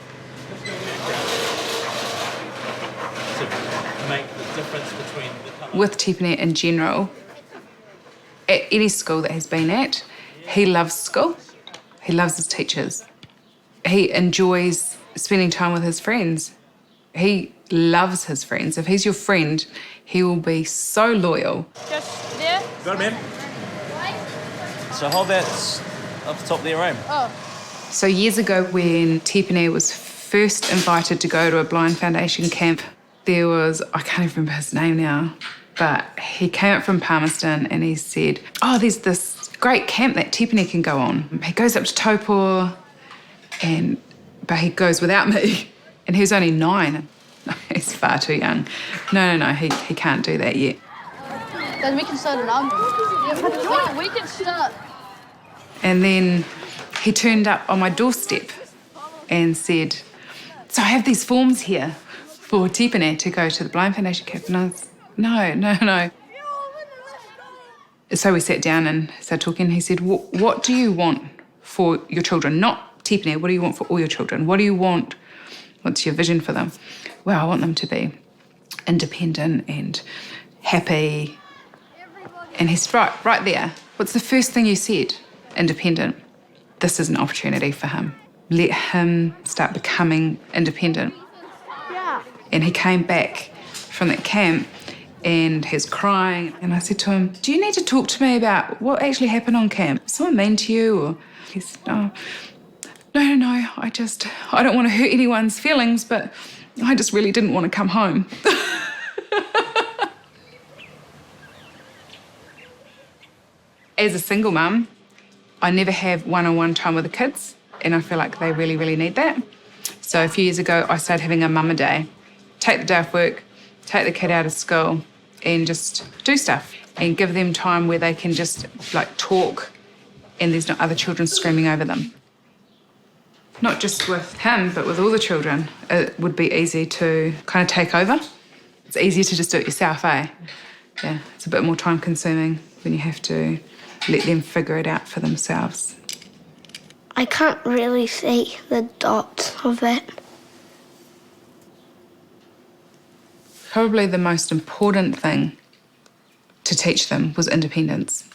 make the difference between With Tipene in general, at any school that he's been at, he loves school. He loves his teachers. He enjoys spending time with his friends. He loves his friends. If he's your friend, he will be so loyal. Just there. Got him in. So hold that up the top there, right? Oh. So years ago when Tipene was first invited to go to a Blind Foundation camp, there was, I can't even remember his name now, but he came up from Palmerston and he said, oh, there's this great camp that Tipene can go on. He goes up to Taupō, but he goes without me. And he was only 9. He's far too young. No, he can't do that yet. Then we can start it on. We can start. And then he turned up on my doorstep and said, so I have these forms here for Tipene to go to the Blind Foundation camp. And I was, no. So we sat down and started talking. He said, what do you want for your children? Not Tipene, what do you want for all your children? What do you want? What's your vision for them? Well, I want them to be independent and happy. And he said, right there, what's the first thing you said? Independent. This is an opportunity for him. Let him start becoming independent. Yeah. And he came back from that camp and he was crying. And I said to him, do you need to talk to me about what actually happened on camp? Was someone mean to you? Or he said, no, I don't want to hurt anyone's feelings, but I just really didn't want to come home. As a single mum, I never have one-on-one time with the kids, and I feel like they really, really need that. So a few years ago, I started having a mama day. Take the day off work, take the kid out of school, and just do stuff, and give them time where they can just, talk, and there's not other children screaming over them. Not just with him, but with all the children, it would be easy to kind of take over. It's easier to just do it yourself, eh? Yeah, it's a bit more time-consuming when you have to let them figure it out for themselves. I can't really see the dots of it. Probably the most important thing to teach them was independence.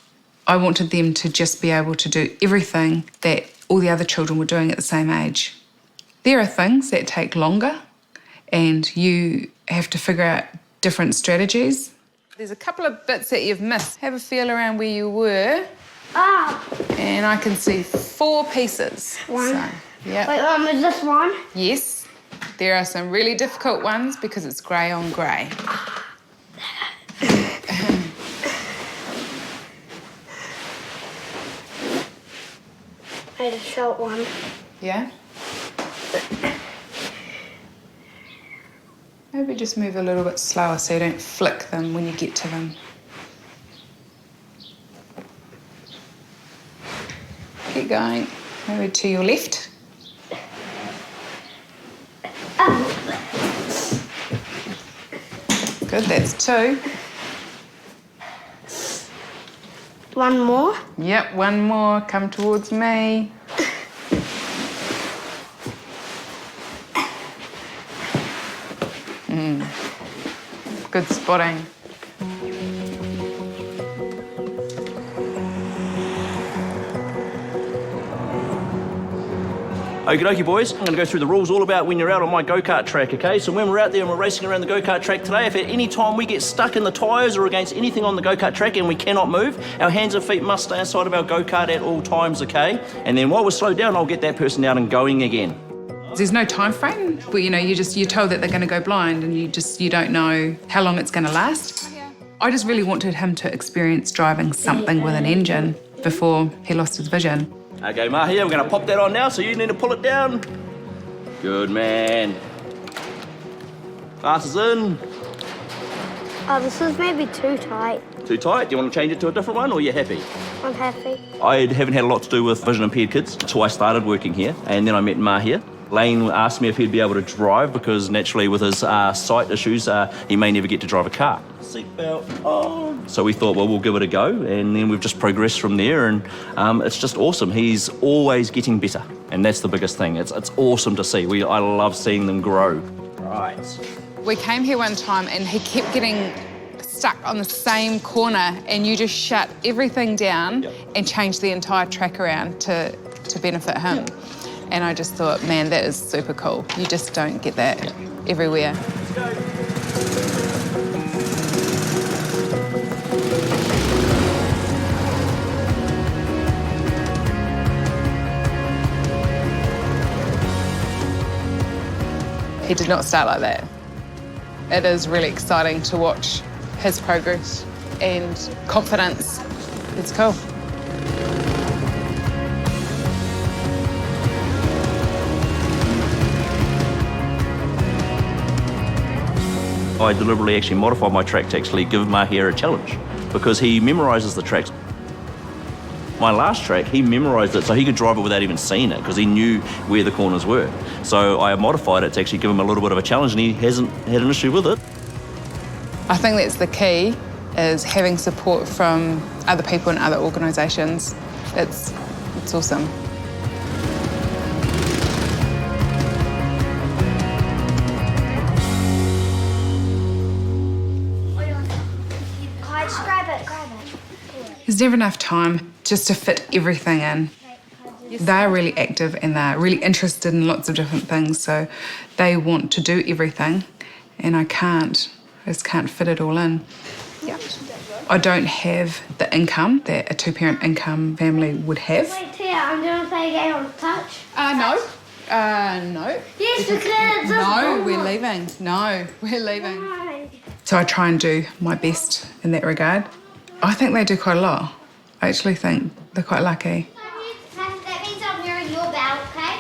I wanted them to just be able to do everything that all the other children were doing at the same age. There are things that take longer and you have to figure out different strategies. There's a couple of bits that you've missed. Have a feel around where you were. And I can see 4 pieces. One. So, yeah. Wait, is this one? Yes. There are some really difficult ones because it's grey on grey. I just felt one. Yeah? Maybe just move a little bit slower so you don't flick them when you get to them. Keep going. Maybe to your left. Good, that's 2. One more? Yep, one more. Come towards me. Good spotting. Okie dokie, boys. I'm going to go through the rules all about when you're out on my go-kart track, okay? So when we're out there and we're racing around the go-kart track today, if at any time we get stuck in the tyres or against anything on the go-kart track and we cannot move, our hands and feet must stay inside of our go-kart at all times, okay? And then while we're slowed down, I'll get that person down and going again. There's no time frame, but you're told that they're going to go blind and you don't know how long it's going to last. I just really wanted him to experience driving something with an engine before he lost his vision. Okay, Mahia, we're going to pop that on now, so you need to pull it down. Good man. Glasses in. Oh, this is maybe too tight. Too tight? Do you want to change it to a different one, or are you happy? I'm happy. I haven't had a lot to do with vision impaired kids until I started working here, and then I met Mahia. Lane asked me if he'd be able to drive because naturally with his sight issues, he may never get to drive a car. Seatbelt on. So we thought, well, we'll give it a go, and then we've just progressed from there, and it's just awesome. He's always getting better, and that's the biggest thing. It's awesome to see. I love seeing them grow. Right. We came here one time and he kept getting stuck on the same corner, and you just shut everything down and changed the entire track around to benefit him. And I just thought, man, that is super cool. You just don't get that everywhere. Let's go. He did not start like that. It is really exciting to watch his progress and confidence. It's cool. I deliberately actually modified my track to actually give Mahia a challenge because he memorises the tracks. My last track, he memorised it so he could drive it without even seeing it because he knew where the corners were. So I modified it to actually give him a little bit of a challenge, and he hasn't had an issue with it. I think that's the key, is having support from other people and other organisations. It's awesome. There's never enough time just to fit everything in. They're really active and they're really interested in lots of different things, so they want to do everything, and I just can't fit it all in. Yeah. I don't have the income that a two-parent income family would have. Wait, Tia, I'm going to play a game on touch. No. No. Yes, because No, we're leaving. No, we're leaving. Why? So I try and do my best in that regard. I think they do quite a lot. I actually think they're quite lucky. That means I'm wearing your belt, okay?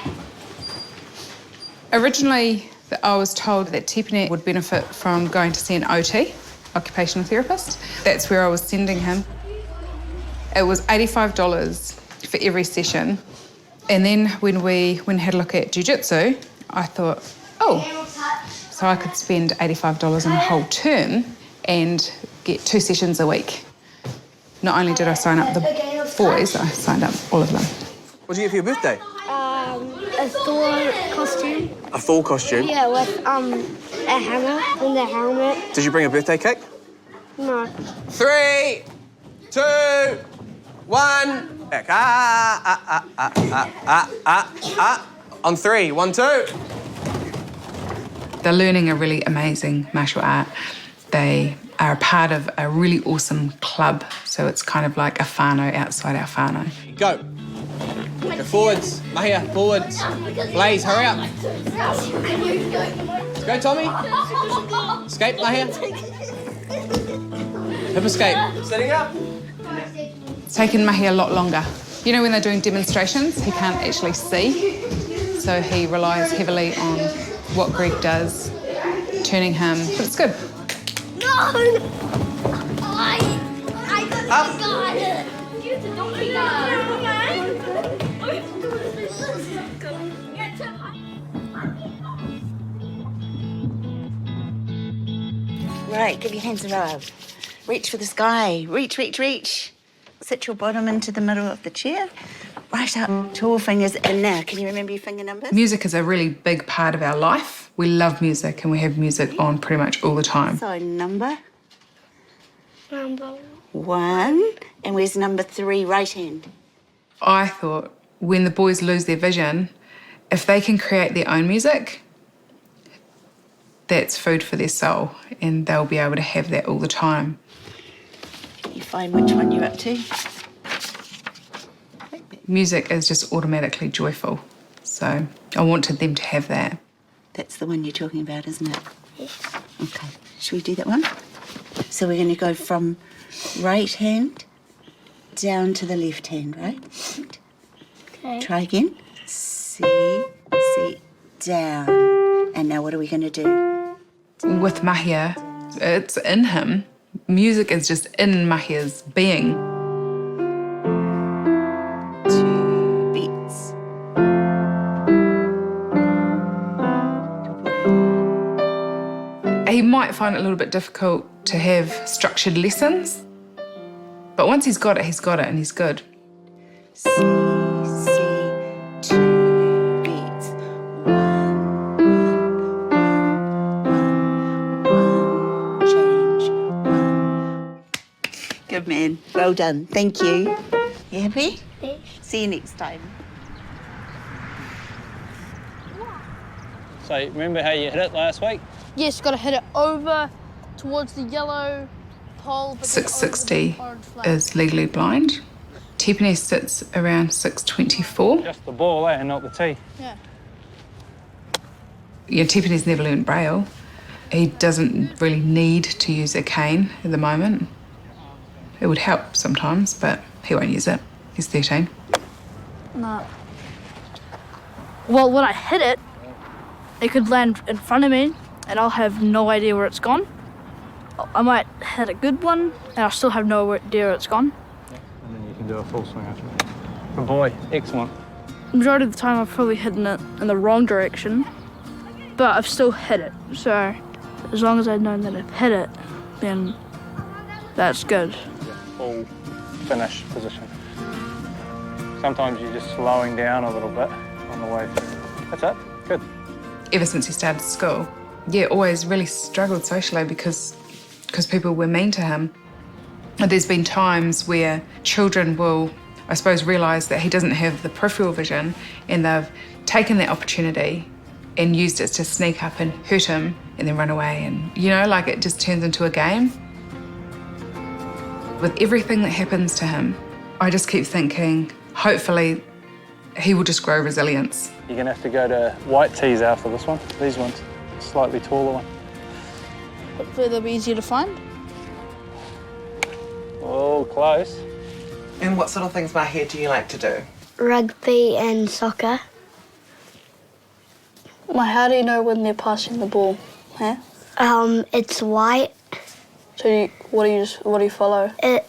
Originally, I was told that Tiffany would benefit from going to see an OT, occupational therapist. That's where I was sending him. It was $85 for every session. And then when we had a look at jiu-jitsu, I thought, so I could spend $85 in a whole term and get 2 sessions a week. Not only did I sign up the boys, I signed up all of them. What did you get for your birthday? A Thor costume. A Thor costume? Yeah, with a hammer and a helmet. Did you bring a birthday cake? No. 3, 2, 1. Back. On 3, 1, 2. They're learning a really amazing martial art. They are a part of a really awesome club, so it's kind of like a whānau outside our whānau. Go. Go forwards. Mahia, forwards. Blaze, hurry up. Let's go, Tommy. Escape, Mahia. Hip escape. Setting up. It's taken Mahi a lot longer. You know, when they're doing demonstrations, he can't actually see, so he relies heavily on what Greg does, turning him, but it's good. No! I got it! Right, give your hands a rub. Reach for the sky. Reach, reach, reach. Sit your bottom into the middle of the chair. Right up, tall fingers in now. Can you remember your finger numbers? Music is a really big part of our life. We love music and we have music on pretty much all the time. So number? Number 1. And where's number 3, right hand? I thought when the boys lose their vision, if they can create their own music, that's food for their soul, and they'll be able to have that all the time. You find which one you're up to. Music is just automatically joyful, so I wanted them to have that. That's the one you're talking about, isn't it? Yes. Okay. Should we do that one? So we're going to go from right hand down to the left hand, right? Okay. Try again. C, down. And now what are we going to do? With Mahia, it's in him. Music is just in Mahia's being. 2 beats. He might find it a little bit difficult to have structured lessons, but once he's got it, and he's good. C, 2 beats. 1, change, 1. Good man. Well done. Thank you. You happy? Yes. See you next time. So remember how you hit it last week? Yes, got to hit it over towards the yellow pole. But 660 is legally blind. Tiffany sits around 624. Just the ball, eh, and not the tee. Yeah. Yeah, Tiffany's never learned Braille. He doesn't really need to use a cane at the moment. It would help sometimes, but he won't use it. He's 13. No. Well, when I hit it, it could land in front of me, and I'll have no idea where it's gone. I might hit a good one, and I'll still have no idea where it's gone. And then you can do a full swing after. Good boy, excellent. The majority of the time, I've probably hit it in the wrong direction, but I've still hit it. So as long as I know that I've hit it, then that's good. Full finish position. Sometimes you're just slowing down a little bit on the way through. That's it, good. Ever since he started school, yeah, always really struggled socially because people were mean to him. And there's been times where children will, I suppose, realise that he doesn't have the peripheral vision, and they've taken that opportunity and used it to sneak up and hurt him and then run away. And, you know, like it just turns into a game. With everything that happens to him, I just keep thinking, hopefully, he will just grow resilience. You're going to have to go to white tees after this one. These ones, slightly taller one. Hopefully they'll be easier to find. Oh, close. And what sort of things, Mahia, do you like to do? Rugby and soccer. Well, how do you know when they're passing the ball? Huh? It's white. So what do you follow? It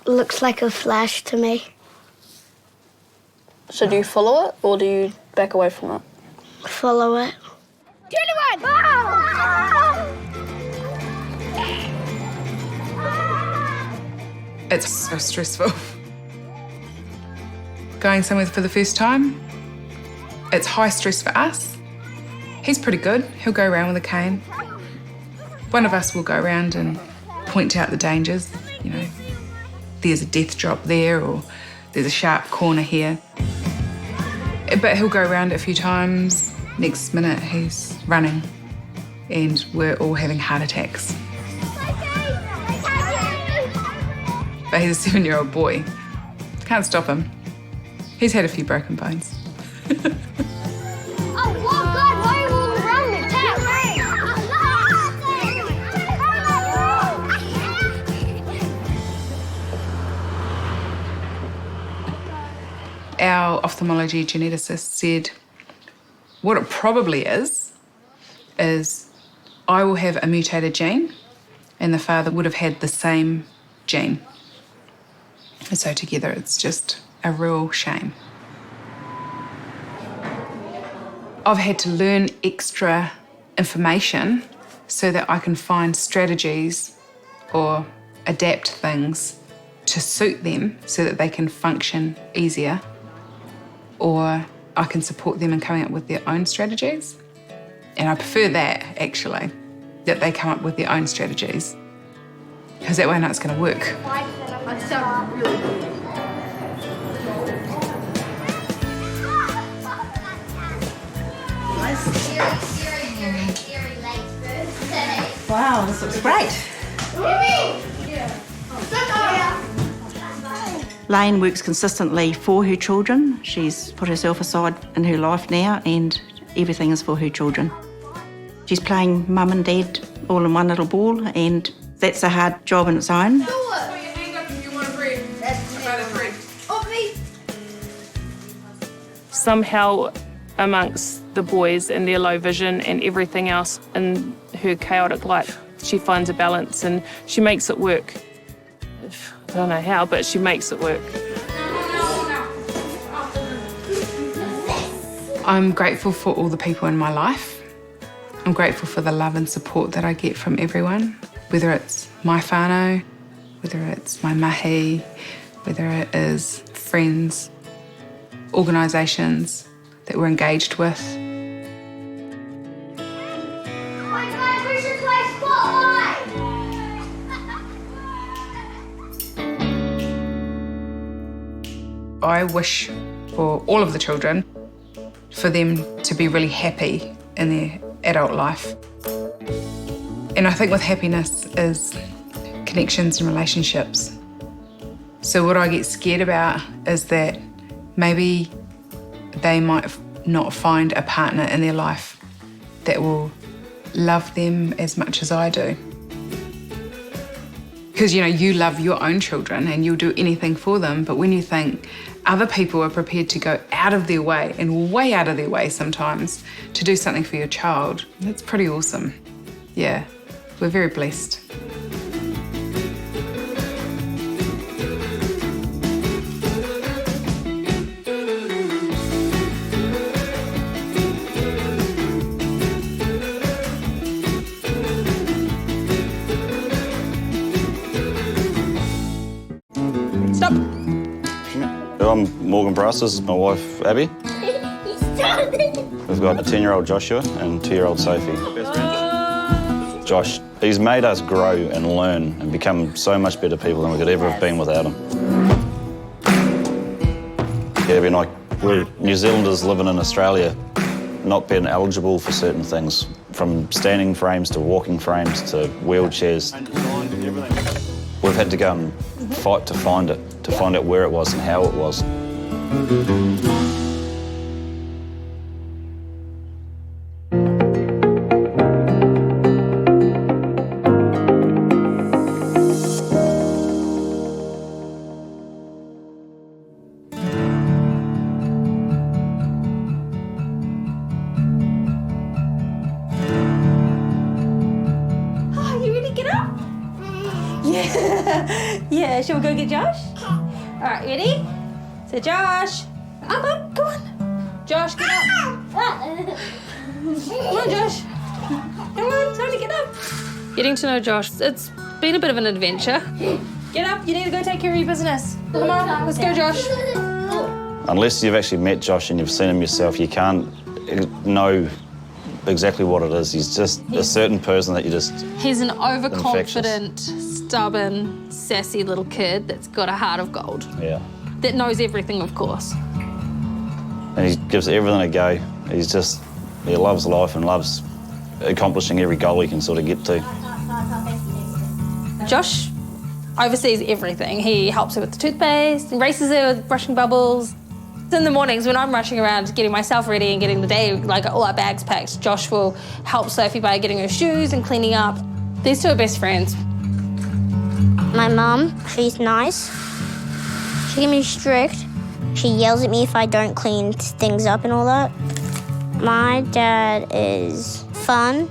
looks like a flash to me. So do you follow it or do you back away from it? Follow it. 21! It's so stressful. Going somewhere for the first time, it's high stress for us. He's pretty good. He'll go around with a cane. One of us will go around and point out the dangers. You know, there's a death drop there or there's a sharp corner here. But he'll go around a few times. Next minute, he's running and we're all having heart attacks. But he's a 7-year-old boy. Can't stop him. He's had a few broken bones. Our ophthalmology geneticist said what it probably is I will have a mutated gene and the father would have had the same gene. And so together it's just a real shame. I've had to learn extra information so that I can find strategies or adapt things to suit them so that they can function easier, or I can support them in coming up with their own strategies. And I prefer that, actually, that they come up with their own strategies, because that way I know it's going to work. I sound really good. Wow, this looks great. Lane works consistently for her children. She's put herself aside in her life now and everything is for her children. She's playing mum and dad all in one little ball and that's a hard job in its own. Somehow amongst the boys and their low vision and everything else in her chaotic life, she finds a balance and she makes it work. I don't know how, but she makes it work. I'm grateful for all the people in my life. I'm grateful for the love and support that I get from everyone, whether it's my whānau, whether it's my mahi, whether it is friends, organisations that we're engaged with. I wish for all of the children for them to be really happy in their adult life. And I think with happiness is connections and relationships. So what I get scared about is that maybe they might not find a partner in their life that will love them as much as I do. Because, you know, you love your own children and you'll do anything for them, but when you think other people are prepared to go out of their way, and way out of their way sometimes, to do something for your child, that's pretty awesome. Yeah, we're very blessed. Stop. I'm Morgan Brass, this is my wife Abby. We've got a 10-year-old Joshua and 2-year-old Sophie. Josh, he's made us grow and learn and become so much better people than we could ever have been without him. Yeah, I mean, like, we're New Zealanders living in Australia, not being eligible for certain things, from standing frames to walking frames to wheelchairs. We've had to go and fight to find out where it was and how it was. Oh, you ready to get up? Yeah. Yeah, shall we go get Josh? All right, ready? Say, Josh. Up, come on. Josh, get up. Come on, Josh. Come on, time to get up. Getting to know Josh, it's been a bit of an adventure. Get up, you need to go take care of your business. Come on, let's go, Josh. Unless you've actually met Josh and you've seen him yourself, you can't know exactly what it is. He's just a certain person that you just... He's an overconfident, stubborn, sassy little kid that's got a heart of gold. Yeah. That knows everything, of course. And he gives everything a go. He's just... He loves life and loves accomplishing every goal he can sort of get to. Josh oversees everything. He helps her with the toothpaste and races her with brushing bubbles. In the mornings when I'm rushing around getting myself ready and getting the day, like all our bags packed, Josh will help Sophie by getting her shoes and cleaning up. These two are best friends. My mum, she's nice. She can be strict. She yells at me if I don't clean things up and all that. My dad is fun.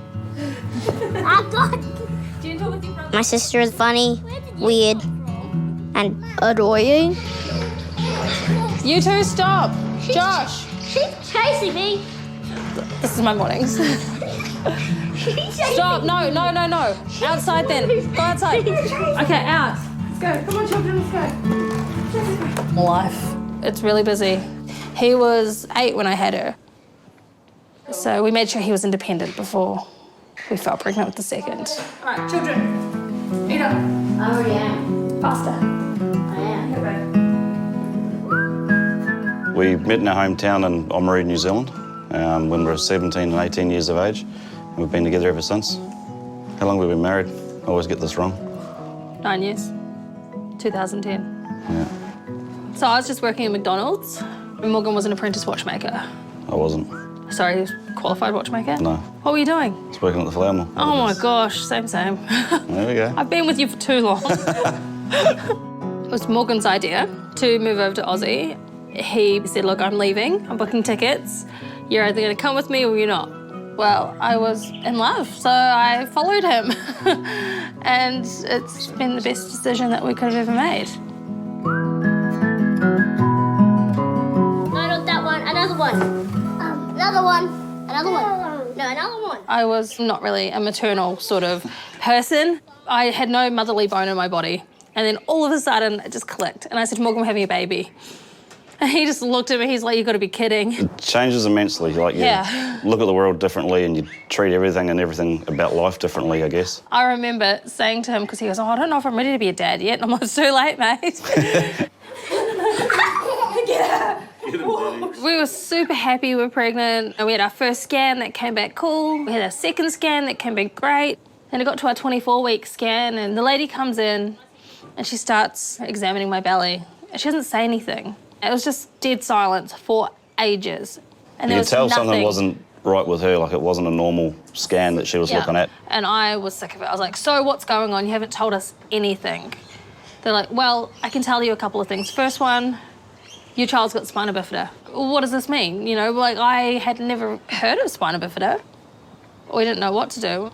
My sister is funny, weird, and annoying. You two stop. Josh. She's chasing me. This is my mornings. Stop. No. Outside then. Go outside. Okay, out. Let's go. Come on, children, let's go. Life. It's really busy. He was 8 when I had her. So we made sure he was independent before we fell pregnant with the second. All right, children. Eat up. I already am. Faster. I am. We met in our hometown in Oamaru, New Zealand. when we were 17 and 18 years of age, and we've been together ever since. How long have we been married? I always get this wrong. 9 years, 2010. Yeah, So I was just working at McDonald's. Morgan was an apprentice watchmaker. I wasn't. Sorry, he was a qualified watchmaker? No. What were you doing? I was working at the flour mill. Oh my gosh, same. There we go. I've been with you for too long. It was Morgan's idea to move over to Aussie. He said, look, I'm leaving, I'm booking tickets. You're either gonna come with me or you're not. Well, I was in love, so I followed him. And it's been the best decision that we could have ever made. No, not that one. Another one. Another one. Another one. No, another one. I was not really a maternal sort of person. I had no motherly bone in my body. And then all of a sudden, it just clicked. And I said, Morgan, we're having a baby. And he just looked at me, he's like, you've got to be kidding. It changes immensely. Like, you Yeah. look at the world differently and you treat everything and everything about life differently, I guess. I remember saying to him, because he goes, oh, I don't know if I'm ready to be a dad yet. And I'm like, it's too late, mate. We were super happy we were pregnant. And we had our first scan that came back cool. We had our second scan that came back great. Then it got to our 24-week scan and the lady comes in and she starts examining my belly. And she doesn't say anything. It was just dead silence for ages. And there You was could tell nothing. something wasn't right with her, like it wasn't a normal scan that she was looking at. And I was sick of it. I was like, so what's going on? You haven't told us anything. They're like, well, I can tell you a couple of things. First one, your child's got spina bifida. What does this mean? You know, like I had never heard of spina bifida. We didn't know what to do.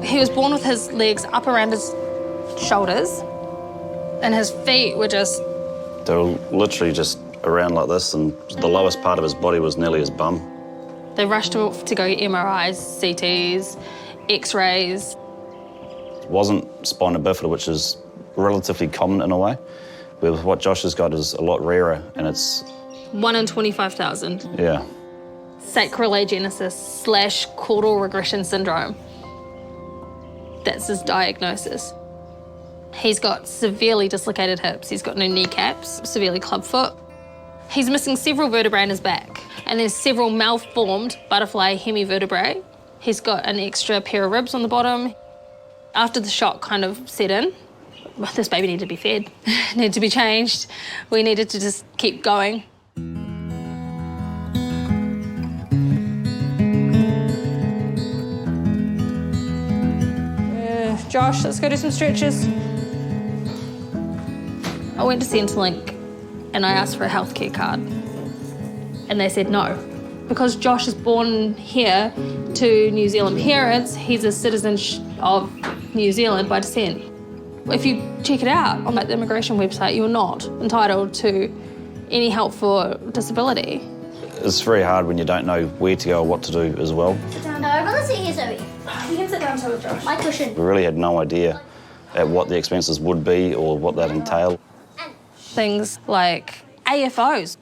He was born with his legs up around his shoulders and his feet were just... They were literally just around like this and the lowest part of his body was nearly his bum. They rushed him to go get MRIs, CTs, X-rays. It wasn't spina bifida, which is relatively common in a way. But what Josh has got is a lot rarer and it's... 1 in 25,000. Yeah. Sacral agenesis / caudal regression syndrome. That's his diagnosis. He's got severely dislocated hips. He's got no kneecaps, severely clubfoot. He's missing several vertebrae in his back, and there's several malformed butterfly hemivertebrae. He's got an extra pair of ribs on the bottom. After the shock kind of set in, this baby needed to be fed, needed to be changed. We needed to just keep going. Josh, let's go do some stretches. I went to Centrelink and I asked for a healthcare card. And they said no. Because Josh is born here to New Zealand parents, he's a citizen of New Zealand by descent. If you check it out on the immigration website, you're not entitled to any help for disability. It's very hard when you don't know where to go or what to do as well. Sit down. No, I'd rather sit here, Zoe. You can sit down too, Josh. My cushion. We really had no idea at what the expenses would be or what that entailed. Things like AFOs.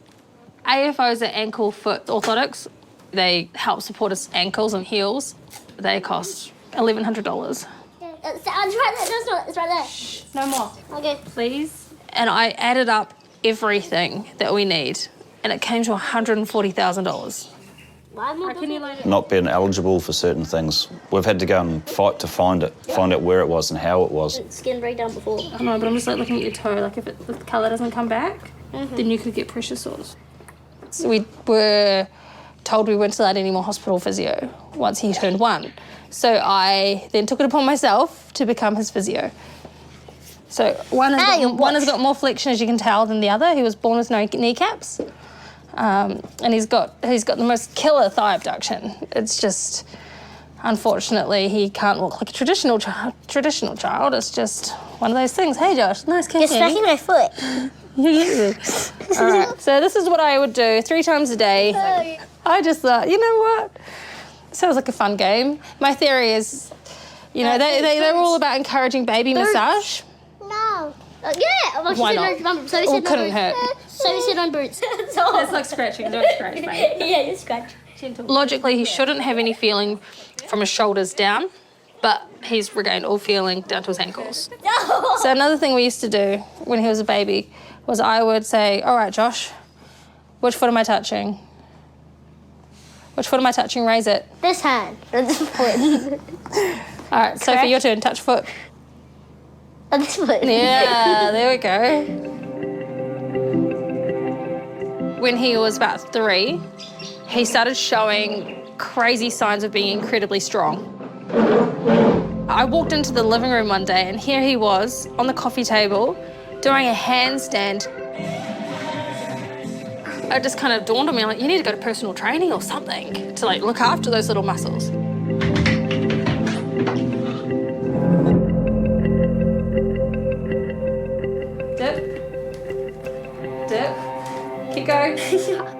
AFOs are ankle-foot orthotics. They help support his ankles and heels. They cost $1,100. It's right there. No, it's not. It's right there. Shh, no more. Okay. Please. And I added up everything that we need, and it came to $140,000. Why more? Not being eligible for certain things. We've had to go and fight to find it, find out where it was and how it was. Skin breakdown before. I know, but I'm just like looking at your toe. Like if the colour doesn't come back, then you could get pressure sores. So we were told we weren't allowed any more hospital physio once he turned 1. So I then took it upon myself to become his physio. So one has got more flexion, as you can tell, than the other. He was born with no kneecaps. And he's got the most killer thigh abduction. It's just, unfortunately, he can't walk like a traditional child. It's just one of those things. Hey, Josh, nice kissing. You're smacking my foot. All right, so this is what I would do 3 times a day. I just thought, you know what? Sounds like a fun game. My theory is, you know, they're all about encouraging baby massage. No. Yeah. Well, Why she said not? no. So we said couldn't no hurt. So we said on boots. That's like scratching. Don't scratch, mate. Yeah, you scratch. Logically, he shouldn't have any feeling from his shoulders down, but he's regained all feeling down to his ankles. No. So another thing we used to do when he was a baby was I would say, all right, Josh, which foot am I touching? Which foot am I touching? Raise it. This hand. This foot. All right, Sophie, your turn. Touch foot. This foot. Yeah, there we go. When he was about 3, he started showing crazy signs of being incredibly strong. I walked into the living room one day and here he was on the coffee table doing a handstand. It just kind of dawned on me, like, you need to go to personal training or something to like look after those little muscles. Dip. Keep going.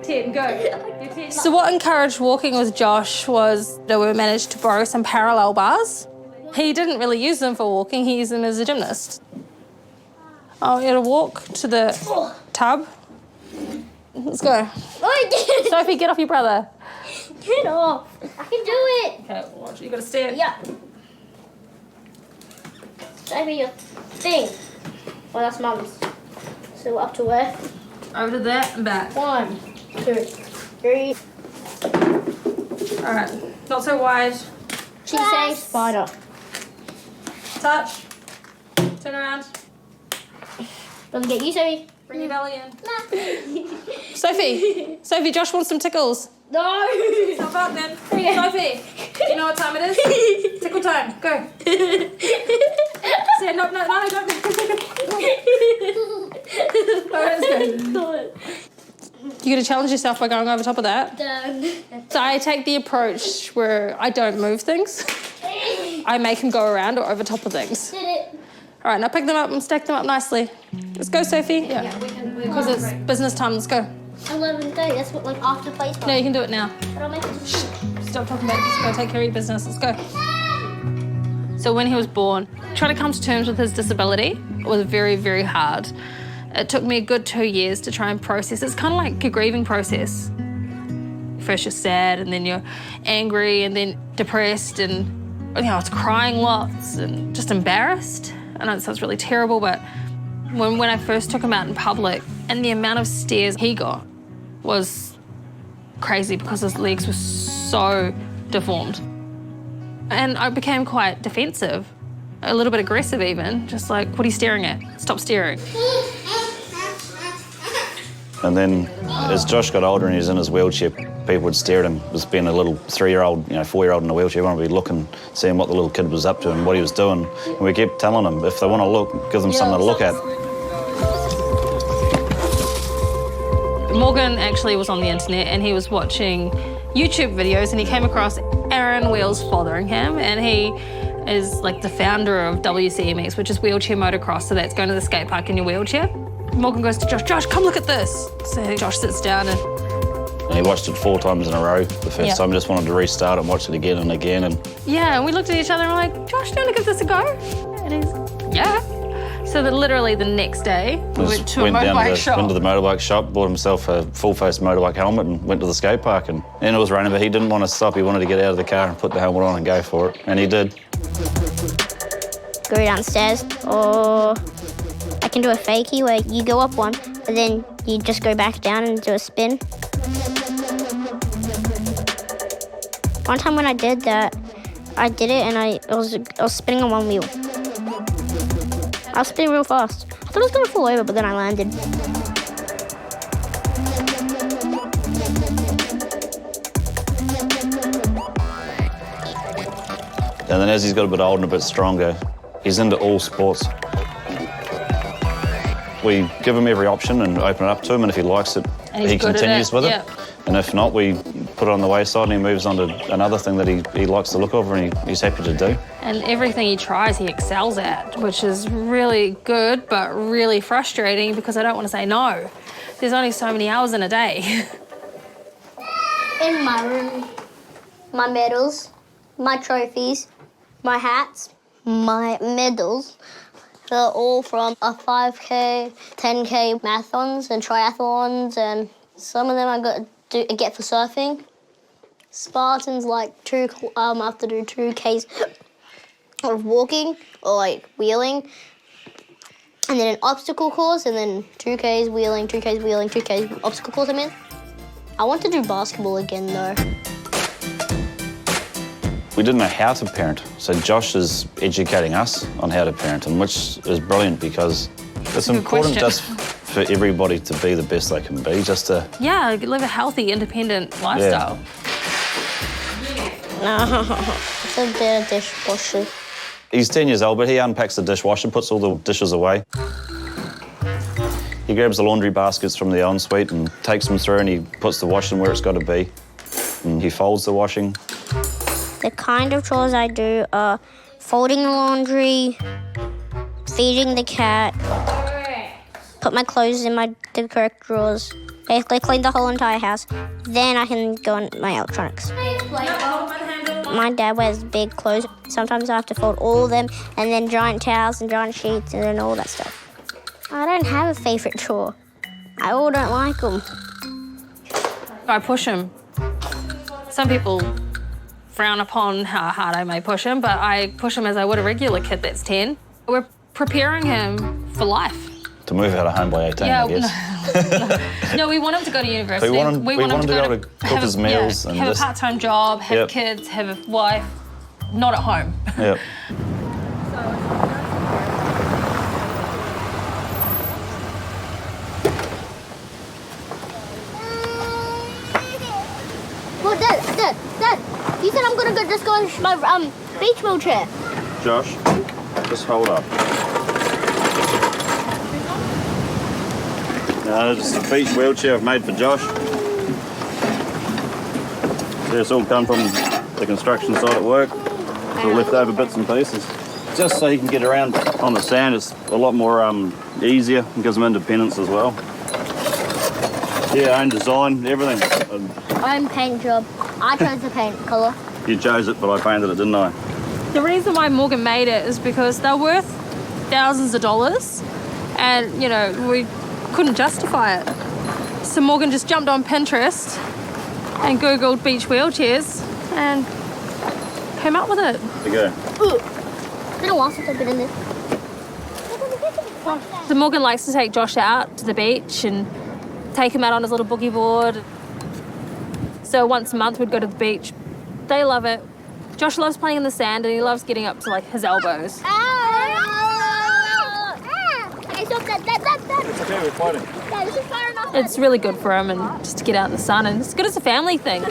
10, go. So what encouraged walking with Josh was that we managed to borrow some parallel bars. He didn't really use them for walking, he used them as a gymnast. Oh, you gotta walk to the tub. Let's go. Sophie, get off your brother. Get off. I can do it. Okay, watch. You gotta step. Yeah. Sophie, your thing. Well, that's Mum's. So up to where? Over to that and back. 1, 2, 3. All right, not so wide. She's saying spider. Touch. Turn around. Doesn't get you, Sophie. Bring your belly in. Sophie, Josh wants some tickles. No. Stop up then. Sophie, you know what time it is? Tickle time. Go. Say no. You're gonna challenge yourself by going over top of that. Done. So I take the approach where I don't move things. I make him go around or over top of things. Did it. All right, now pick them up and stack them up nicely. Let's go, Sophie. Yeah, because it's business time. Let's go. 11:30. That's what, like, after play time. No, you can do it now. But I'll make it. Stop talking about it. Just go take care of your business. Let's go. So when he was born, trying to come to terms with his disability was very, very hard. It took me a good 2 years to try and process. It's kind of like a grieving process. First you're sad, and then you're angry, and then depressed, and I was crying lots and just embarrassed. I know it sounds really terrible, but when I first took him out in public, and the amount of stares he got was crazy because his legs were so deformed. And I became quite defensive, a little bit aggressive even, just like, what are you staring at? Stop staring. And then as Josh got older and he was in his wheelchair, people would stare at him as being a little 3-year-old, 4-year-old in a wheelchair. Everyone would be looking, seeing what the little kid was up to and what he was doing. And we kept telling them, if they want to look, give them something to look at. Morgan actually was on the internet and he was watching YouTube videos and he came across Aaron Wheels Fotheringham, and he is like the founder of WCMX, which is wheelchair motocross, so that's going to the skate park in your wheelchair. Morgan goes to Josh, Josh, come look at this. So Josh sits down and he watched it 4 times in a row. The first time, just wanted to restart it and watch it again and again. And yeah, and we looked at each other and we're like, Josh, do you want to give this a go? And he's, yeah. So literally the next day, we went to a motorbike shop. Went to the motorbike shop, bought himself a full-face motorbike helmet and went to the skate park. And it was raining, but he didn't want to stop. He wanted to get out of the car and put the helmet on and go for it. And he did. Go downstairs, or I can do a fakie where you go up one, but then you just go back down and do a spin. One time when I did that, I did it and I was spinning on one wheel. I was spinning real fast. I thought I was gonna fall over, but then I landed. And then as he's got a bit older and a bit stronger, he's into all sports. We give him every option and open it up to him, and if he likes it, he continues with it. And if not, we put it on the wayside and he moves on to another thing that he likes the look of and he's happy to do. And everything he tries, he excels at, which is really good, but really frustrating because I don't want to say no. There's only so many hours in a day. In my room, my medals, my trophies, my hats, my medals, they're all from a 5K, 10K marathons and triathlons, and some of them I get for surfing. Spartans like I have to do 2Ks of walking or like wheeling. and then an obstacle course, and then 2Ks wheeling, 2Ks wheeling, 2Ks obstacle course, I want to do basketball again, though. We didn't know how to parent, so Josh is educating us on how to parent, and which is brilliant because it's important just for everybody to be the best they can be, just to... Yeah, live a healthy, independent lifestyle. No, it's a better dishwasher. He's 10 years old, but he unpacks the dishwasher, puts all the dishes away. He grabs the laundry baskets from the ensuite and takes them through, and he puts the washing where it's got to be. And he folds the washing. The kind of chores I do are folding the laundry, feeding the cat, put my clothes in the correct drawers, basically clean the whole entire house. Then I can go on my electronics. My dad wears big clothes. Sometimes I have to fold all of them, and then giant towels and giant sheets and then all that stuff. I don't have a favourite chore. I all don't like them. I push him. Some people frown upon how hard I may push him, but I push him as I would a regular kid that's 10. We're preparing him for life. To move out of home by 18, I guess. No, we want him to go to university. We want him to be able to cook his meals and have just... a part-time job, have kids, have a wife, not at home. Yep. Well, Dad, you said I'm gonna just go in my beach wheelchair. Josh, just hold up. No, just a beach wheelchair I've made for Josh. Yeah, it's all come from the construction site at work. It's all leftover bits and pieces. Just so he can get around on the sand, it's a lot more easier and gives him independence as well. Yeah, own design, everything. Own paint job. I chose the paint colour. You chose it, but I painted it, didn't I? The reason why Morgan made it is because they're worth thousands of dollars, and, you know, we couldn't justify it. So Morgan just jumped on Pinterest and Googled beach wheelchairs and came up with it. There you go. It's been a while since I've been in this. So Morgan likes to take Josh out to the beach and take him out on his little boogie board. So once a month we'd go to the beach. They love it. Josh loves playing in the sand and he loves getting up to like his elbows. Okay, stop that. It's okay, we're fighting. Dad, this is far enough. It's really good for him and just to get out in the sun, and it's good as a family thing.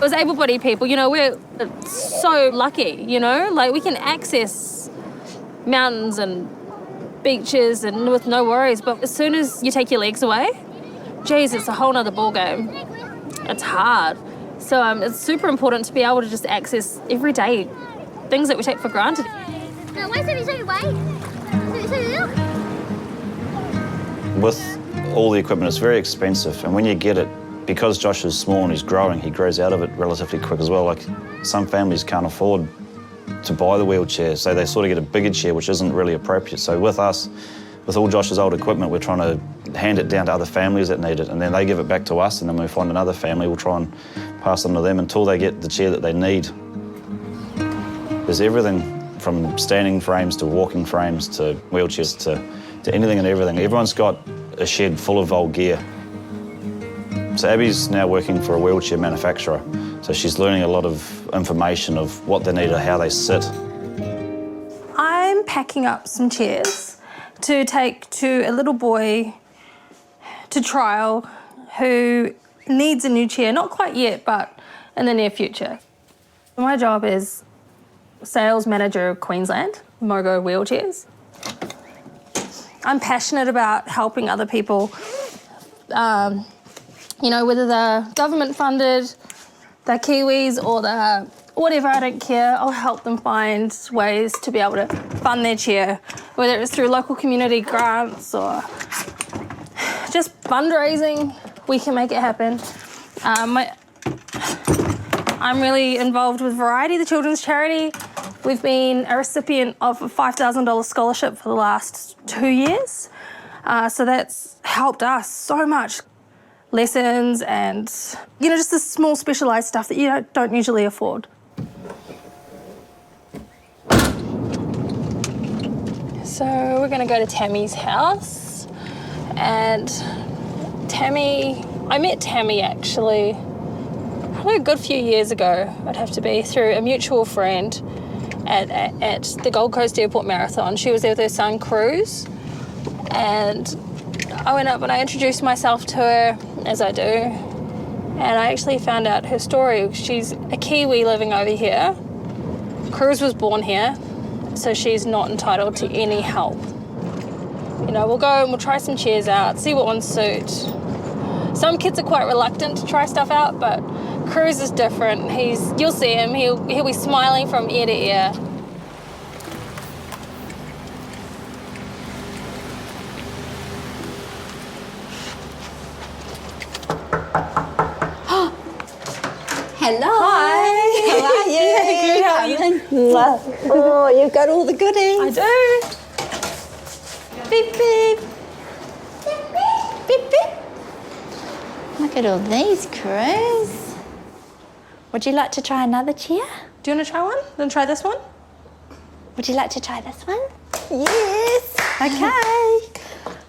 As able-bodied people, you know, we're so lucky, you know? Like, we can access mountains and beaches and with no worries, but as soon as you take your legs away, geez, it's a whole nother ballgame. It's hard. So it's super important to be able to just access everyday things that we take for granted. No, why is it white? With all the equipment, it's very expensive, and when you get it, because Josh is small and he's growing, he grows out of it relatively quick as well. Like, some families can't afford to buy the wheelchair, so they sort of get a bigger chair, which isn't really appropriate. So with us, with all Josh's old equipment, we're trying to hand it down to other families that need it, and then they give it back to us, and then we find another family, we'll try and pass them to them until they get the chair that they need. There's everything from standing frames to walking frames to wheelchairs to anything and everything. Everyone's got a shed full of old gear. So Abby's now working for a wheelchair manufacturer, so she's learning a lot of information of what they need and how they sit. I'm packing up some chairs to take to a little boy to trial who needs a new chair, not quite yet, but in the near future. My job is sales manager of Queensland, Mogo Wheelchairs. I'm passionate about helping other people, you know, whether they're government funded, they're Kiwis or they're whatever, I don't care. I'll help them find ways to be able to fund their chair, whether it's through local community grants or just fundraising, we can make it happen. I'm really involved with Variety, the children's charity. We've been a recipient of a $5,000 scholarship for the last 2 years. So that's helped us so much. Lessons and, you know, just the small specialised stuff that you don't usually afford. So we're gonna go to Tammy's house, and I met Tammy actually a good few years ago, I'd have to be, through a mutual friend at the Gold Coast Airport Marathon. She was there with her son, Cruz, and I went up and I introduced myself to her, as I do, and I actually found out her story. She's a Kiwi living over here. Cruz was born here, so she's not entitled to any help. You know, we'll go and we'll try some chairs out, see what ones suit. Some kids are quite reluctant to try stuff out, but Cruz is different. You'll see him, he'll be smiling from ear to ear. Hello. Hi. How are you? Good, how are you? Oh, you've got all the goodies. I do. Beep, beep. Beep, beep. Look at all these, Cruz. Would you like to try another chair? Do you want to try one? Then try this one? Would you like to try this one? Yes. Okay.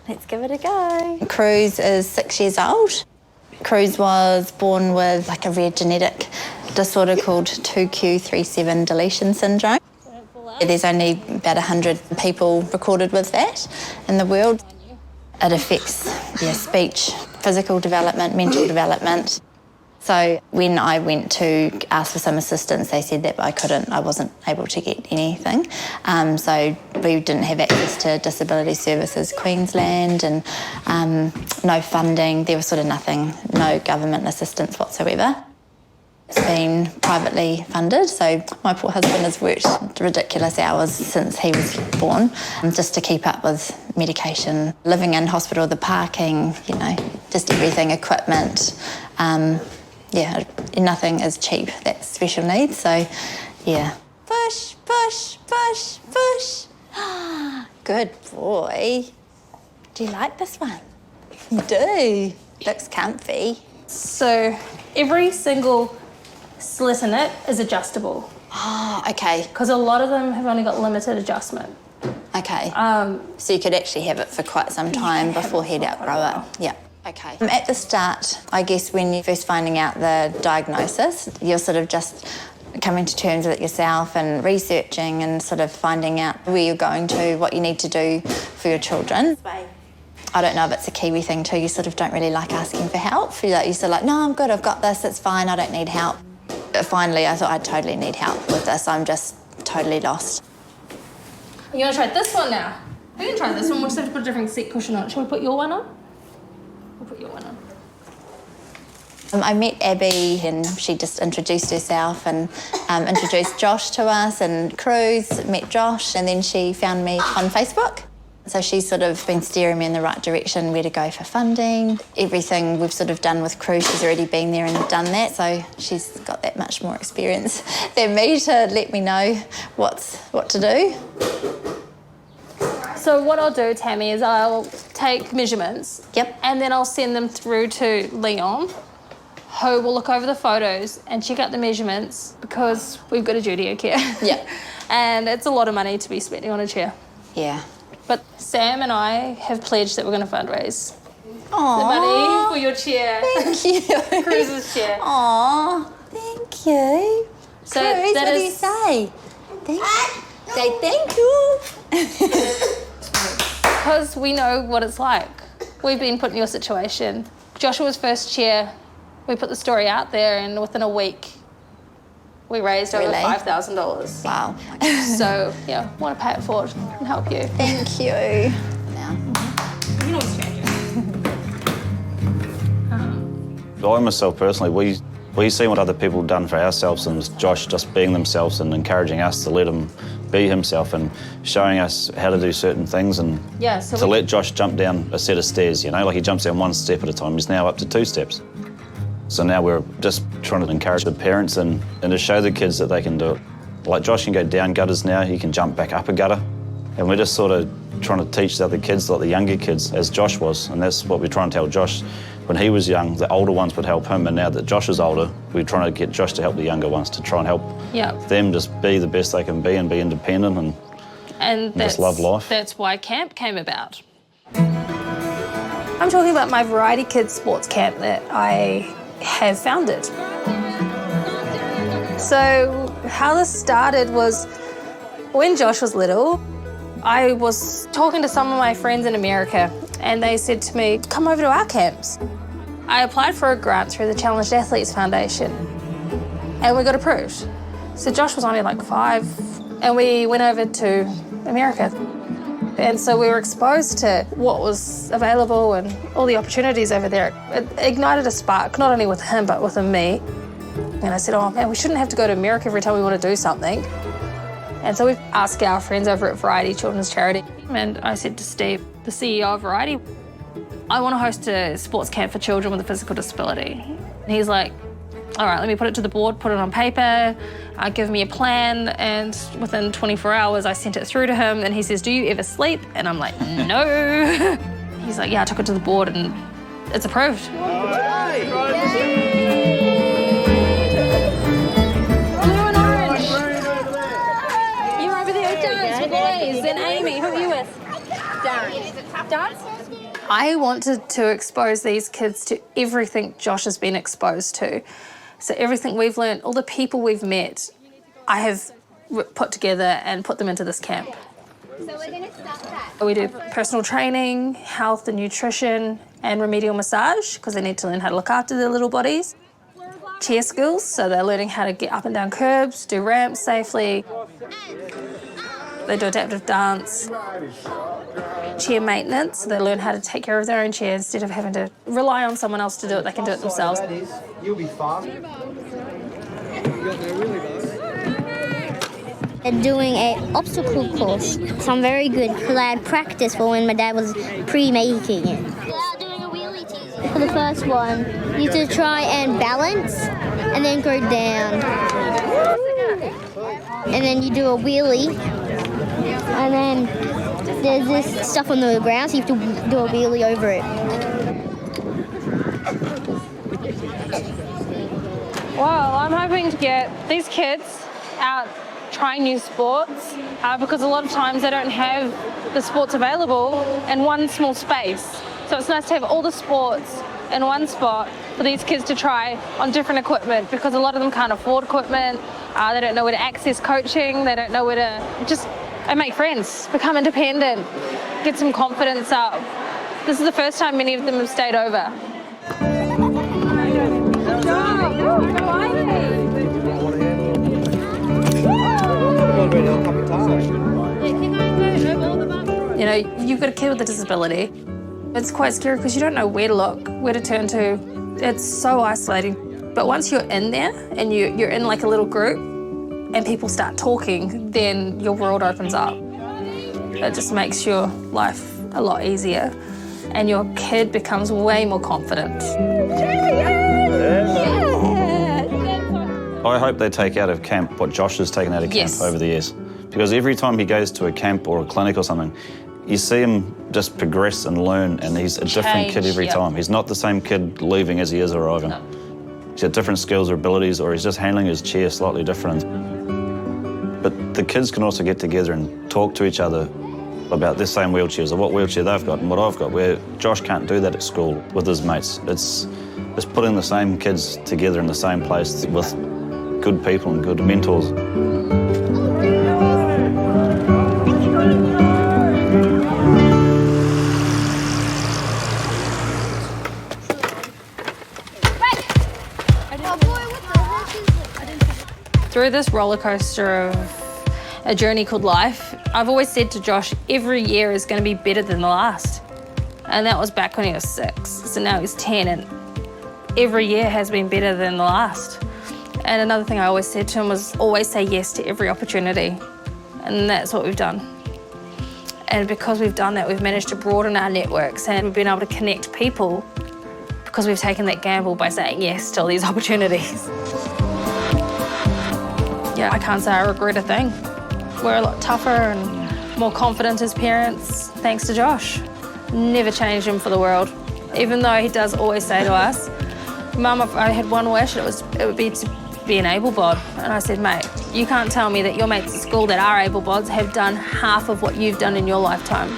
Let's give it a go. Cruz is 6 years old. Cruz was born with like a rare genetic disorder called 2q37 deletion syndrome. There's only about 100 people recorded with that in the world. It affects speech, physical development, mental development. So when I went to ask for some assistance, they said that I wasn't able to get anything. So we didn't have access to Disability Services Queensland and no funding. There was sort of nothing, no government assistance whatsoever. It's been privately funded, so my poor husband has worked ridiculous hours since he was born just to keep up with medication, living in hospital, the parking, just everything, equipment. Nothing is cheap, that's special needs, so yeah. Push, push, push, push. Good boy. Do you like this one? You do. Looks comfy. So every single slit in it is adjustable. Oh, okay. Because a lot of them have only got limited adjustment. Okay. So you could actually have it for quite some time before he'd outgrow it. Yeah. Okay. At the start, I guess when you're first finding out the diagnosis, you're sort of just coming to terms with it yourself and researching and sort of finding out where you're going to, what you need to do for your children. I don't know if it's a Kiwi thing too, you sort of don't really like asking for help. You're sort of like, no, I'm good, I've got this, it's fine, I don't need help. But finally, I thought I totally need help with this. I'm just totally lost. You want to try this one now? We can try this one, we'll just have to put a different seat cushion on. Shall we put your one on? We'll put your one on. I met Abby and she just introduced herself and introduced Josh to us, and Cruz met Josh, and then she found me on Facebook. So she's sort of been steering me in the right direction, where to go for funding. Everything we've sort of done with Cruz, she's already been there and done that, so she's got that much more experience than me to let me know what to do. So what I'll do, Tammy, is I'll take measurements. Yep. And then I'll send them through to Leon, who will look over the photos and check out the measurements, because we've got a duty of care. Yeah. And it's a lot of money to be spending on a chair. Yeah. But Sam and I have pledged that we're going to fundraise the Aww. money for your chair. Thank you. Cruz's chair. Aww, thank you. So Cruz, that what do is- you say? Say thank you. Because we know what it's like. We've been put in your situation. Joshua's first chair, we put the story out there, and within a week, we raised over $5,000. Wow. So, yeah, want to pay it forward and help you. Thank you. You can always change it. I myself personally, we see what other people have done for ourselves, and Josh just being themselves and encouraging us to let him be himself and showing us how to do certain things, and Yeah, so to let Josh jump down a set of stairs, like he jumps down one step at a time. He's now up to 2 steps. So now we're just trying to encourage the parents and to show the kids that they can do it. Like Josh can go down gutters now, he can jump back up a gutter. And we're just sort of trying to teach the other kids, like the younger kids, as Josh was. And that's what we're trying to tell Josh. When he was young, the older ones would help him, and now that Josh is older, we're trying to get Josh to help the younger ones, to try and help them just be the best they can be and be independent. And just love life. That's why camp came about. I'm talking about my Variety Kids sports camp that I have founded. So how this started was when Josh was little, I was talking to some of my friends in America and they said to me, come over to our camps. I applied for a grant through the Challenged Athletes Foundation and we got approved. So Josh was only like 5 and we went over to America. And so we were exposed to what was available and all the opportunities over there. It ignited a spark, not only with him, but within me. And I said, oh man, we shouldn't have to go to America every time we want to do something. And so we asked our friends over at Variety Children's Charity. And I said to Steve, the CEO of Variety, I want to host a sports camp for children with a physical disability. And he's like, all right, let me put it to the board, put it on paper, give me a plan, and within 24 hours, I sent it through to him, and he says, do you ever sleep? And I'm like, no. He's like, yeah, I took it to the board, and it's approved. You're over there, dance with boys, and Amy, who are you with? Dance? I wanted to expose these kids to everything Josh has been exposed to. So everything we've learned, all the people we've met, I have put together and put them into this camp. So we're going to start that. We do personal training, health and nutrition, and remedial massage, because they need to learn how to look after their little bodies. Chair skills, so they're learning how to get up and down curbs, do ramps safely. They do adaptive dance. Chair maintenance, so they learn how to take care of their own chair instead of having to rely on someone else to do it, they can do it themselves. You'll be fast. They're doing an obstacle course, so I'm very good because I had practice for when my dad was pre-making it. For the first one, you have to try and balance and then go down. And then you do a wheelie. And then there's this stuff on the ground, so you have to do a wheelie over it. Well, I'm hoping to get these kids out trying new sports because a lot of times they don't have the sports available in one small space. So it's nice to have all the sports in one spot for these kids to try on different equipment because a lot of them can't afford equipment, they don't know where to access coaching, they don't know where to just make friends, become independent, get some confidence up. This is the first time many of them have stayed over. You know, you've got a kid with a disability. It's quite scary because you don't know where to look, where to turn to. It's so isolating. But once you're in there and you're in like a little group and people start talking, then your world opens up. It just makes your life a lot easier and your kid becomes way more confident. I hope they take out of camp what Josh has taken out of camp over the years. Because every time he goes to a camp or a clinic or something, you see him just progress and learn, and he's a different kid every time. He's not the same kid leaving as he is arriving. No. He's got different skills or abilities, or he's just handling his chair slightly different. But the kids can also get together and talk to each other about their same wheelchairs, or what wheelchair they've got and what I've got, where Josh can't do that at school with his mates. It's putting the same kids together in the same place with good people and good mentors. Through this roller coaster of a journey called life, I've always said to Josh, every year is going to be better than the last. And that was back when he was 6. So now he's 10, and every year has been better than the last. And another thing I always said to him was always say yes to every opportunity. And that's what we've done. And because we've done that, we've managed to broaden our networks and we've been able to connect people because we've taken that gamble by saying yes to all these opportunities. Yeah, I can't say I regret a thing. We're a lot tougher and more confident as parents, thanks to Josh. Never changed him for the world. Even though he does always say to us, Mum, if I had one wish, it would be to be an able bod. And I said, mate, You can't tell me that your mates at school that are able-bods have done half of what you've done in your lifetime.